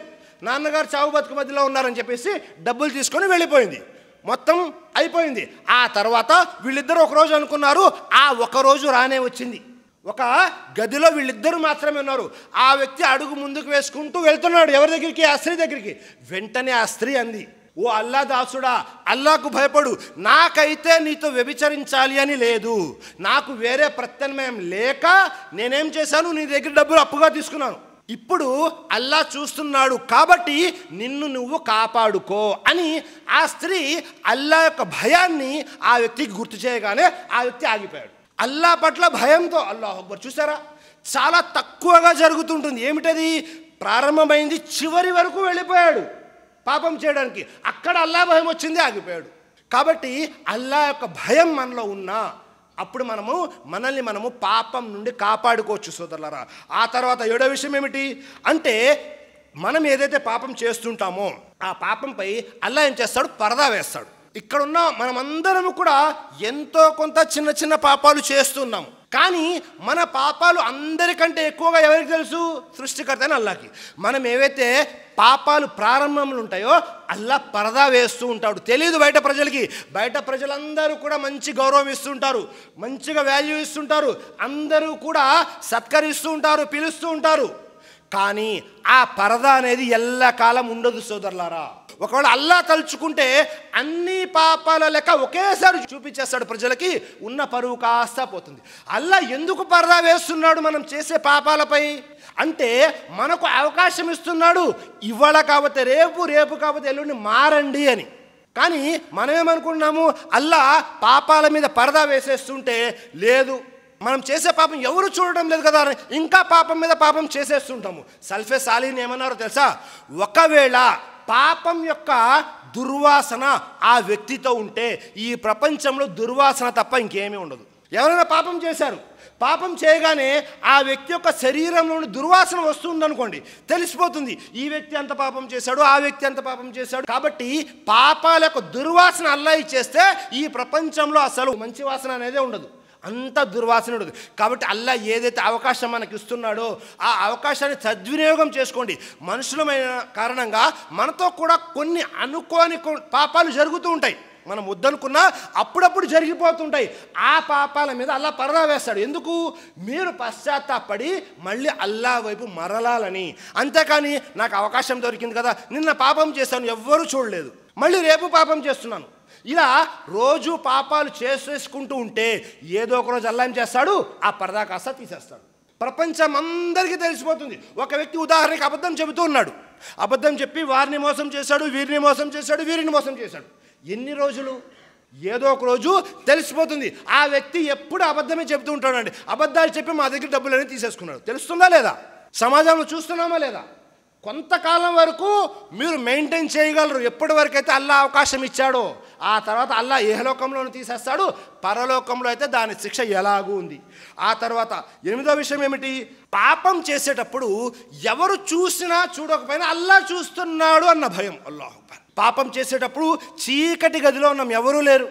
నాన్నగారు చావు బతుకు మధ్యలో ఉన్నారని చెప్పేసి డబ్బులు తీసుకొని వెళ్ళిపోయింది. మొత్తం అయిపోయింది. ఆ తర్వాత వీళ్ళిద్దరూ ఒకరోజు అనుకున్నారు. ఆ ఒకరోజు రానే వచ్చింది. ఒక గదిలో వీళ్ళిద్దరూ మాత్రమే ఉన్నారు. ఆ వ్యక్తి అడుగు ముందుకు వేసుకుంటూ వెళ్తున్నాడు. ఎవరి దగ్గరికి? ఆ స్త్రీ దగ్గరికి. వెంటనే ఆ స్త్రీ అంది, ఓ అల్లా దాసుడా, అల్లాకు భయపడు, నాకైతే నీతో వ్యభిచరించాలి అని లేదు, నాకు వేరే ప్రత్యామ్నాయం లేక నేనేం చేశాను? నీ దగ్గర డబ్బులు అప్పుగా తీసుకున్నాను. ఇప్పుడు అల్లా చూస్తున్నాడు కాబట్టి నిన్ను నువ్వు కాపాడుకో అని ఆ స్త్రీ అల్లా యొక్క భయాన్ని ఆ వ్యక్తికి గుర్తు చేయగానే ఆ వ్యక్తి ఆగిపోయాడు. అల్లా పట్ల భయంతో. అల్లాహు అక్బర్. చూసారా, చాలా తక్కువగా జరుగుతుంటుంది. ఏమిటది? ప్రారంభమైంది, చివరి వరకు వెళ్ళిపోయాడు పాపం చేయడానికి. అక్కడ అల్లా భయం వచ్చింది, ఆగిపోయాడు. కాబట్టి అల్లా యొక్క భయం మనలో ఉన్నా అప్పుడు మనల్ని పాపం నుండి కాపాడుకోవచ్చు సోదరులారా. ఆ తర్వాత 7వ విషయం ఏమిటి అంటే, మనం ఏదైతే పాపం చేస్తుంటామో ఆ పాపంపై అల్లా ఏం చేస్తాడు, పరదా వేస్తాడు. ఇక్కడున్న మనమందరం కూడా ఎంతో కొంత చిన్న చిన్న పాపాలు చేస్తున్నాము. కానీ మన పాపాలు అందరికంటే ఎక్కువగా ఎవరికి తెలుసు? సృష్టికర్త అయిన అల్లాకి. మనం ఏవైతే పాపాలు ప్రారంభంలో ఉంటాయో అల్లా పరదా వేస్తూ ఉంటాడు. తెలియదు బయట ప్రజలకి. బయట ప్రజలందరూ కూడా మంచి గౌరవం ఇస్తుంటారు, మంచిగా వాల్యూ ఇస్తుంటారు, అందరూ కూడా సత్కరిస్తూ ఉంటారు, పిలుస్తూ ఉంటారు. కానీ ఆ పరదా అనేది ఎల్లకాలం ఉండదు సోదరులారా. ఒకవేళ అల్లా తలుచుకుంటే అన్ని పాపాల లెక్క ఒకేసారి చూపించేస్తాడు ప్రజలకి, ఉన్న పరువు కాస్త పోతుంది. అల్లా ఎందుకు పరదా వేస్తున్నాడు మనం చేసే పాపాలపై అంటే, మనకు అవకాశం ఇస్తున్నాడు. ఇవాళ కాకపోతే రేపు, రేపు కాకపోతే ఎల్లుండి మారండి అని. కానీ మనమేమనుకుంటున్నాము, అల్లా పాపాల మీద పరదా వేసేస్తుంటే, లేదు మనం చేసే పాపం ఎవరు చూడడం లేదు కదా, ఇంకా పాపం మీద పాపం చేసేస్తుంటాము. సల్ఫే సాలీని ఏమన్నారో తెలుసా? ఒకవేళ పాపం యొక్క దుర్వాసన ఆ వ్యక్తితో ఉంటే ఈ ప్రపంచంలో దుర్వాసన తప్ప ఇంకేమీ ఉండదు. ఎవరైనా పాపం చేశారు, పాపం చేయగానే ఆ వ్యక్తి యొక్క శరీరంలో దుర్వాసన వస్తుందనుకోండి, తెలిసిపోతుంది ఈ వ్యక్తి అంత పాపం చేశాడు, ఆ వ్యక్తి అంత పాపం చేశాడు. కాబట్టి పాపాల యొక్క దుర్వాసన అల్లా ఇచ్చేస్తే ఈ ప్రపంచంలో అసలు మంచి వాసన అనేదే ఉండదు, అంత దుర్వాసన ఉండదు. కాబట్టి అల్లా ఏదైతే అవకాశం మనకి ఇస్తున్నాడో ఆ అవకాశాన్ని సద్వినియోగం చేసుకోండి. మనుషులమైన కారణంగా మనతో కూడా కొన్ని అనుకోని పాపాలు జరుగుతూ ఉంటాయి. మనం వద్దనుకున్నా అప్పుడప్పుడు జరిగిపోతుంటాయి. ఆ పాపాల మీద అల్లా పరదా వేస్తాడు. ఎందుకు? మీరు పశ్చాత్తాపడి మళ్ళీ అల్లా వైపు మరలాలని. అంతేకాని నాకు అవకాశం దొరికింది కదా, నిన్న పాపం చేశాను, ఎవ్వరూ చూడలేదు, మళ్ళీ రేపు పాపం చేస్తున్నాను, ఇలా రోజు పాపాలు చేసుకుంటూ ఉంటే ఏదో ఒక రోజు అల్లా ఏం చేస్తాడు, ఆ పరదా కాస్త తీసేస్తాడు. ప్రపంచం అందరికీ తెలిసిపోతుంది. ఒక వ్యక్తి ఉదాహరణకి అబద్ధం చెబుతూ ఉన్నాడు, అబద్ధం చెప్పి వారిని మోసం చేశాడు, వీరిని మోసం చేశాడు, వీరిని మోసం చేశాడు. ఎన్ని రోజులు? ఏదో ఒక రోజు తెలిసిపోతుంది. ఆ వ్యక్తి ఎప్పుడు అబద్ధమే చెబుతూ ఉంటాడండి. అబద్ధాలు చెప్పి మా దగ్గర డబ్బులన్నీ తీసేసుకున్నాడు. తెలుస్తుందా లేదా? సమాజంలో చూస్తున్నామా లేదా? కొంతకాలం వరకు మీరు మెయింటైన్ చేయగలరు, ఎప్పటి వరకు అయితే అల్లా అవకాశం ఇచ్చాడో. ఆ తర్వాత అల్లా ఏహలోకంలోనూ తీసేస్తాడు, పరలోకంలో అయితే దాని శిక్ష ఎలాగూ ఉంది. ఆ తర్వాత 8వ విషయం ఏమిటి? పాపం చేసేటప్పుడు ఎవరు చూసినా చూడకపోయినా అల్లా చూస్తున్నాడు అన్న భయం. అల్లాహు అక్బర్. పాపం చేసేటప్పుడు చీకటి గదిలో ఉన్నాం, ఎవరూ లేరు,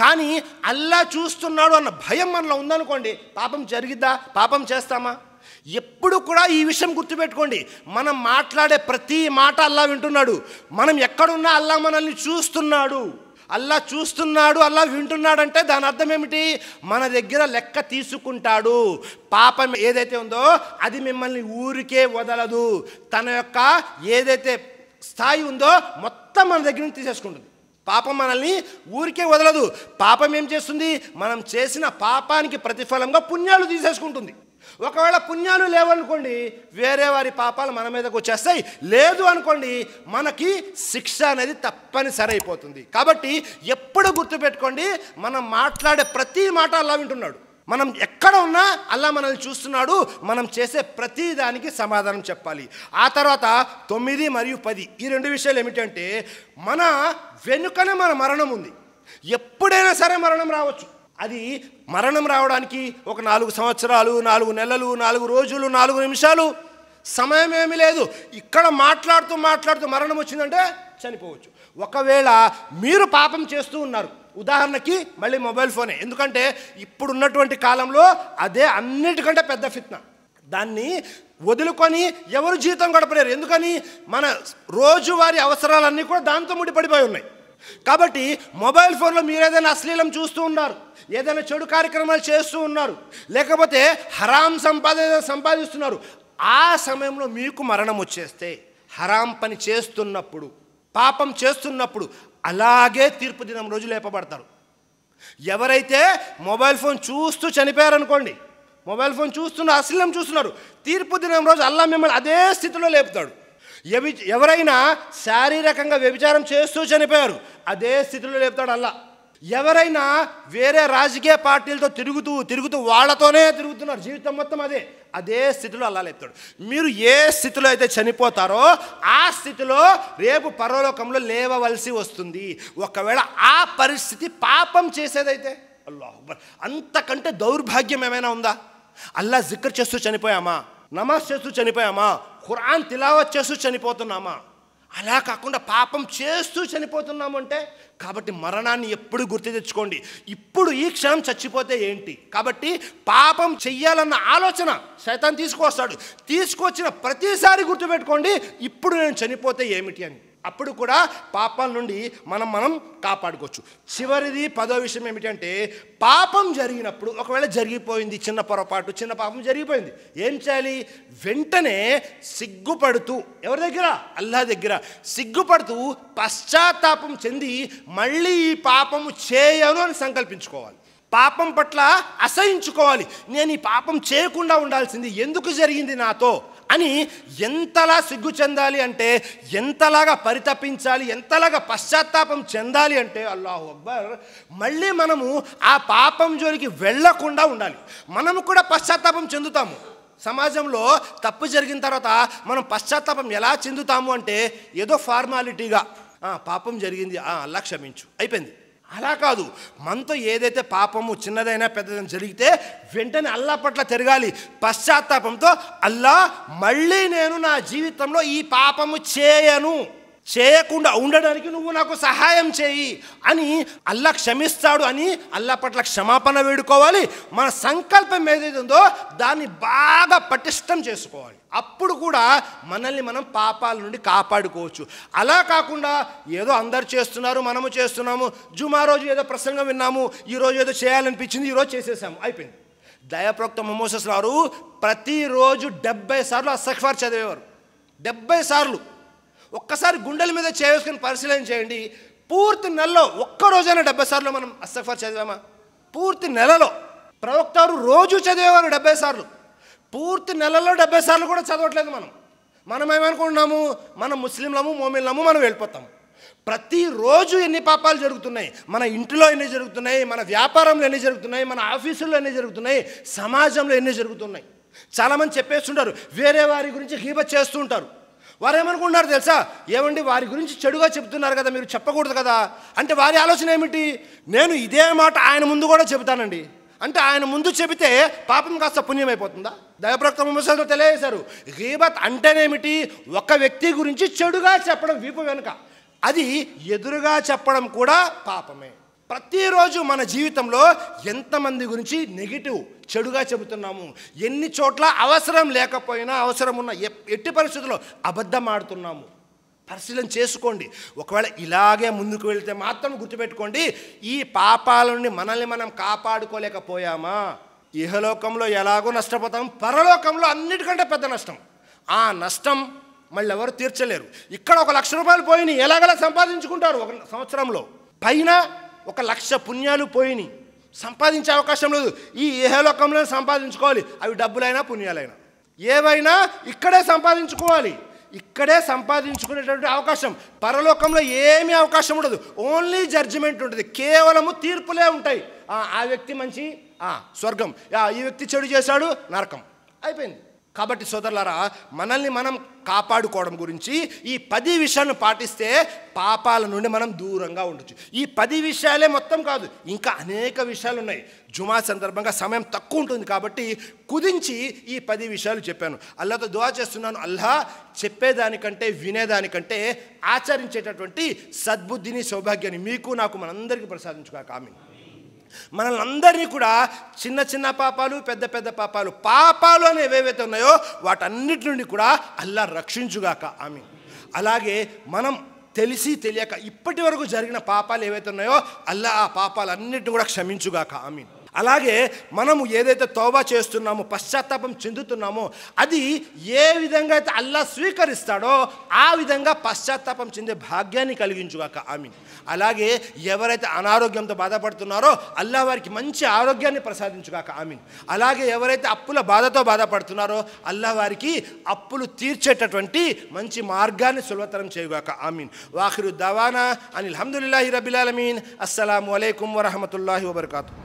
కానీ అల్లా చూస్తున్నాడు అన్న భయం మనలో ఉందనుకోండి, పాపం జరిగిద్దా? పాపం చేస్తామా? ఎప్పుడు కూడా ఈ విషయం గుర్తుపెట్టుకోండి, మనం మాట్లాడే ప్రతి మాట అల్లా వింటున్నాడు. మనం ఎక్కడున్నా అల్లా మనల్ని చూస్తున్నాడు. అల్లా చూస్తున్నాడు, అల్లా వింటున్నాడు అంటే దాని అర్థం ఏమిటి? మన దగ్గర లెక్క తీసుకుంటాడు. పాపం ఏదైతే ఉందో అది మిమ్మల్ని ఊరికే వదలదు. తన యొక్క ఏదైతే స్థాయి ఉందో మొత్తం మన దగ్గర నుంచి తీసేసుకుంటుంది. పాపం మనల్ని ఊరికే వదలదు. పాపం ఏం చేస్తుంది? మనం చేసిన పాపానికి ప్రతిఫలంగా పుణ్యాలు తీసేసుకుంటుంది. ఒకవేళ పుణ్యాలు లేవనుకోండి, వేరే వారి పాపాలు మన మీదకి వచ్చేస్తాయి. లేదు అనుకోండి, మనకి శిక్ష అనేది తప్పనిసరి అయిపోతుంది. కాబట్టి ఎప్పుడు గుర్తుపెట్టుకోండి, మనం మాట్లాడే ప్రతి మాట అల్లా వింటున్నాడు. మనం ఎక్కడ ఉన్నా అల్లా మనల్ని చూస్తున్నాడు. మనం చేసే ప్రతి దానికి సమాధానం చెప్పాలి. ఆ తర్వాత 9 మరియు 10 ఈ 2 విషయాలు ఏమిటంటే, మన వెనుకనే మన మరణం ఉంది. ఎప్పుడైనా సరే మరణం రావచ్చు. అది మరణం రావడానికి ఒక 4 సంవత్సరాలు, 4 నెలలు, 4 రోజులు, 4 నిమిషాలు సమయం ఏమీ లేదు. ఇక్కడ మాట్లాడుతూ మరణం వచ్చిందంటే చనిపోవచ్చు. ఒకవేళ మీరు పాపం చేస్తూ ఉన్నారు, ఉదాహరణకి మళ్ళీ మొబైల్ ఫోనే, ఎందుకంటే ఇప్పుడున్నటువంటి కాలంలో అదే అన్నిటికంటే పెద్ద ఫిత్న. దాన్ని వదులుకొని ఎవరు జీవితం గడపలేరు. ఎందుకని? మన రోజువారీ అవసరాలన్నీ కూడా దాంతో ముడిపడిపోయి ఉన్నాయి. కాబట్టి మొబైల్ ఫోన్లో మీరు ఏదైనా అశ్లీలం చూస్తూ ఉన్నారు, ఏదైనా చెడు కార్యక్రమాలు చేస్తూ ఉన్నారు, లేకపోతే హరాం సంపాదిస్తున్నారు, ఆ సమయంలో మీకు మరణం వచ్చేస్తే, హరాం పని చేస్తున్నప్పుడు, పాపం చేస్తున్నప్పుడు అలాగే తీర్పు దినం రోజు లేపబడతారు. ఎవరైతే మొబైల్ ఫోన్ చూస్తూ చనిపోయారనుకోండి, మొబైల్ ఫోన్ చూస్తున్న అశ్లీలం చూస్తున్నారు, తీర్పు దినం రోజు అల్లా మిమ్మల్ని అదే స్థితిలో లేపుతాడు. ఎవరైనా శారీరకంగా వ్యభిచారం చేస్తూ చనిపోయారు, అదే స్థితిలో లేపుతాడు అల్లా. ఎవరైనా వేరే రాజకీయ పార్టీలతో తిరుగుతూ వాళ్ళతోనే తిరుగుతున్నారు, జీవితం మొత్తం అదే స్థితిలో అల్లా లేపుతాడు. మీరు ఏ స్థితిలో అయితే చనిపోతారో ఆ స్థితిలో రేపు పరలోకంలో లేవవలసి వస్తుంది. ఒకవేళ ఆ పరిస్థితి పాపం చేసేదైతే, అల్లాహు అక్బర్, అంతకంటే దౌర్భాగ్యం ఏమైనా ఉందా? అల్లా జిక్ర్ చేస్తూ చనిపోయామా, నమాజ్ చేస్తూ చనిపోయామా, ఖురాన్ తిలావత్ చేస్తూ చనిపోతున్నామా? అలా కాకుండా పాపం చేస్తూ చనిపోతున్నాము అంటే, కాబట్టి మరణాన్ని ఎప్పుడు గుర్తు తెచ్చుకోండి. ఇప్పుడు ఈ క్షణం చచ్చిపోతే ఏంటి? కాబట్టి పాపం చెయ్యాలన్న ఆలోచన శైతాన్ తీసుకొస్తాడు. తీసుకొచ్చిన ప్రతిసారి గుర్తుపెట్టుకోండి, ఇప్పుడు నేను చనిపోతే ఏమిటి అని. అప్పుడు కూడా పాపాల నుండి మనం కాపాడుకోవచ్చు. చివరిది 10వ విషయం ఏమిటంటే, పాపం జరిగినప్పుడు ఒకవేళ జరిగిపోయింది, చిన్న పొరపాటు, చిన్న పాపం జరిగిపోయింది, ఏం చేయాలి? వెంటనే సిగ్గుపడుతూ, ఎవరి దగ్గర? అల్లా దగ్గర సిగ్గుపడుతూ పశ్చాత్తాపం చెంది మళ్ళీ ఈ పాపము చేయను అని సంకల్పించుకోవాలి. పాపం పట్ల అసహించుకోవాలి. నేను ఈ పాపం చేయకుండా ఉండాల్సింది, ఎందుకు జరిగింది నాతో అని ఎంతలా సిగ్గు చెందాలి అంటే, ఎంతలాగా పరితపించాలి, ఎంతలాగా పశ్చాత్తాపం చెందాలి అంటే, అల్లాహు అక్బర్, మళ్ళీ మనము ఆ పాపం జోలికి వెళ్ళకుండా ఉండాలి. మనము కూడా పశ్చాత్తాపం చెందుతాము. సమాజంలో తప్పు జరిగిన తర్వాత మనం పశ్చాత్తాపం ఎలా చెందుతాము అంటే, ఏదో ఫార్మాలిటీగా పాపం జరిగింది, అల్లా క్షమించు, అయిపోయింది. అలా కాదు. మనతో ఏదైతే పాపము చిన్నదైనా పెద్దదైనా జరిగితే వెంటనే అల్లా పట్ల తిరగాలి పశ్చాత్తాపంతో. అల్లా, మళ్ళీ నేను నా జీవితంలో ఈ పాపము చేయకుండా ఉండడానికి నువ్వు నాకు సహాయం చేయి అని అల్లా క్షమిస్తాడు అని అల్లా పట్ల క్షమాపణ వేడుకోవాలి. మన సంకల్పం ఏదైతే ఉందో దాన్ని బాగా పటిష్టం చేసుకోవాలి. అప్పుడు కూడా మనల్ని మనం పాపాల నుండి కాపాడుకోవచ్చు. అలా కాకుండా ఏదో అందరు చేస్తున్నారు, మనము చేస్తున్నాము, జుమా రోజు ఏదో ప్రసంగం విన్నాము, ఈరోజు ఏదో చేయాలనిపించింది, ఈరోజు చేసేసాము, అయిపోయింది. దయాప్రవక్త ముహమ్మద్ గారు ప్రతిరోజు 70 సార్లు అస్తగ్ఫార్ చదివేవారు. 70 సార్లు. ఒక్కసారి గుండెల మీద చేసుకుని పరిశీలన చేయండి. పూర్తి నెలలో ఒక్కరోజైనా 70 సార్లు మనం అస్తగ్ఫార్ చదివామా? పూర్తి నెలలో. ప్రవక్త రోజు చదివేవారు 70 సార్లు. పూర్తి నెలలో 70 సార్లు కూడా చదవట్లేదు. మనం ఏమనుకుంటున్నాము? మనం ముస్లింలము, మోమిన్లము, మనం వెళ్ళిపోతాము. ప్రతిరోజు ఎన్ని పాపాలు జరుగుతున్నాయి, మన ఇంట్లో ఎన్ని జరుగుతున్నాయి, మన వ్యాపారంలో ఎన్ని జరుగుతున్నాయి, మన ఆఫీసుల్లో ఎన్ని జరుగుతున్నాయి, సమాజంలో ఎన్ని జరుగుతున్నాయి. చాలామంది చెప్పేస్తుంటారు, వేరే వారి గురించి గీబత్ చేస్తూ ఉంటారు. వారు ఏమనుకుంటున్నారు తెలుసా? ఏమండి, వారి గురించి చెడుగా చెప్తున్నారు కదా, మీరు చెప్పకూడదు కదా అంటే వారి ఆలోచన ఏమిటి? నేను ఇదే మాట ఆయన ముందు కూడా చెబుతానండి అంటే, ఆయన ముందు చెబితే పాపం కాస్త పుణ్యం అయిపోతుందా? దయాప్రవక్త ముహమ్మద్ తెలియజేశారు, గీబత్ అంటేనేమిటి? ఒక వ్యక్తి గురించి చెడుగా చెప్పడం వీపు వెనుక, అది ఎదురుగా చెప్పడం కూడా పాపమే. ప్రతిరోజు మన జీవితంలో ఎంతమంది గురించి నెగిటివ్, చెడుగా చెబుతున్నాము, ఎన్ని చోట్ల అవసరం లేకపోయినా అవసరం ఉన్న ఎట్టి పరిస్థితుల్లో అబద్ధం ఆడుతున్నాము. పరిశీలన చేసుకోండి. ఒకవేళ ఇలాగే ముందుకు వెళ్తే మాత్రం గుర్తుపెట్టుకోండి, ఈ పాపాల నుండి మనల్ని మనం కాపాడుకోలేకపోయామా, ఇహలోకంలో ఎలాగో నష్టపోతాం, పరలోకంలో అన్నిటికంటే పెద్ద నష్టం. ఆ నష్టం మళ్ళీ ఎవరు తీర్చలేరు. ఇక్కడ 1 లక్ష రూపాయలు పోయినాయి, ఎలాగలా సంపాదించుకుంటారు 1 సంవత్సరంలో. పైన 1 లక్ష పుణ్యాలు పోయినాయి, సంపాదించే అవకాశం లేదు. ఈ ఇహలోకంలో సంపాదించుకోవాలి, అవి డబ్బులైనా పుణ్యాలైనా ఏవైనా ఇక్కడే సంపాదించుకోవాలి. ఇక్కడే సంపాదించుకునేటువంటి అవకాశం, పరలోకంలో ఏమీ అవకాశం ఉండదు. ఓన్లీ జడ్జిమెంట్ ఉంటుంది, కేవలము తీర్పులే ఉంటాయి. ఆ వ్యక్తి మంచి, స్వర్గం, ఈ వ్యక్తి చెడు చేశాడు, నరకం, అయిపోయింది. కాబట్టి సోదరులారా, మనల్ని మనం కాపాడుకోవడం గురించి ఈ 10 విషయాలను పాటిస్తే పాపాల నుండి మనం దూరంగా ఉండొచ్చు. ఈ 10 విషయాలే మొత్తం కాదు, ఇంకా అనేక విషయాలు ఉన్నాయి. జుమా సందర్భంగా సమయం తక్కువ ఉంటుంది కాబట్టి కుదించి ఈ 10 విషయాలు చెప్పాను. అల్లాహ్తో దుఆ చేస్తున్నాను, అల్లాహ్ చెప్పేదానికంటే వినేదానికంటే ఆచరించేటటువంటి సద్బుద్ధిని, సౌభాగ్యాన్ని మీకు నాకు మనందరికీ ప్రసాదించుగాక. ఆమీన్. మనల్ని అందరినీ కూడా చిన్న చిన్న పాపాలు, పెద్ద పెద్ద పాపాలు అని ఏవేవైతే ఉన్నాయో వాటన్నిటి నుండి కూడా అల్లా రక్షించుగాక. ఆమీన్. అలాగే మనం తెలిసి తెలియక ఇప్పటి వరకు జరిగిన పాపాలు ఏవైతే ఉన్నాయో అల్లా ఆ పాపాలన్నిటిని కూడా క్షమించుగాక. ఆమీన్. అలాగే మనము ఏదైతే తౌబా చేస్తున్నామో, పశ్చాత్తాపం చెందుతున్నామో, అది ఏ విధంగా అయితే అల్లాహ్ స్వీకరిస్తాడో ఆ విధంగా పశ్చాత్తాపం చెందే భాగ్యాన్ని కలిగించుగాక. ఆమీన్. అలాగే ఎవరైతే అనారోగ్యంతో బాధపడుతున్నారో అల్లాహ్ వారికి మంచి ఆరోగ్యాన్ని ప్రసాదించుగాక. ఆమీన్. అలాగే ఎవరైతే అప్పుల బాధతో బాధపడుతున్నారో అల్లాహ్ వారికి అప్పులు తీర్చేటటువంటి మంచి మార్గాన్ని సులభతరం చేయుగాక. ఆమీన్. వాఖిరు దావానా అనిల్ హమ్దులిల్లాహి రబ్బిల్ ఆలమీన్. అస్సలాము అలైకుం వరహమతుల్లాహి వబర్కాతుహు.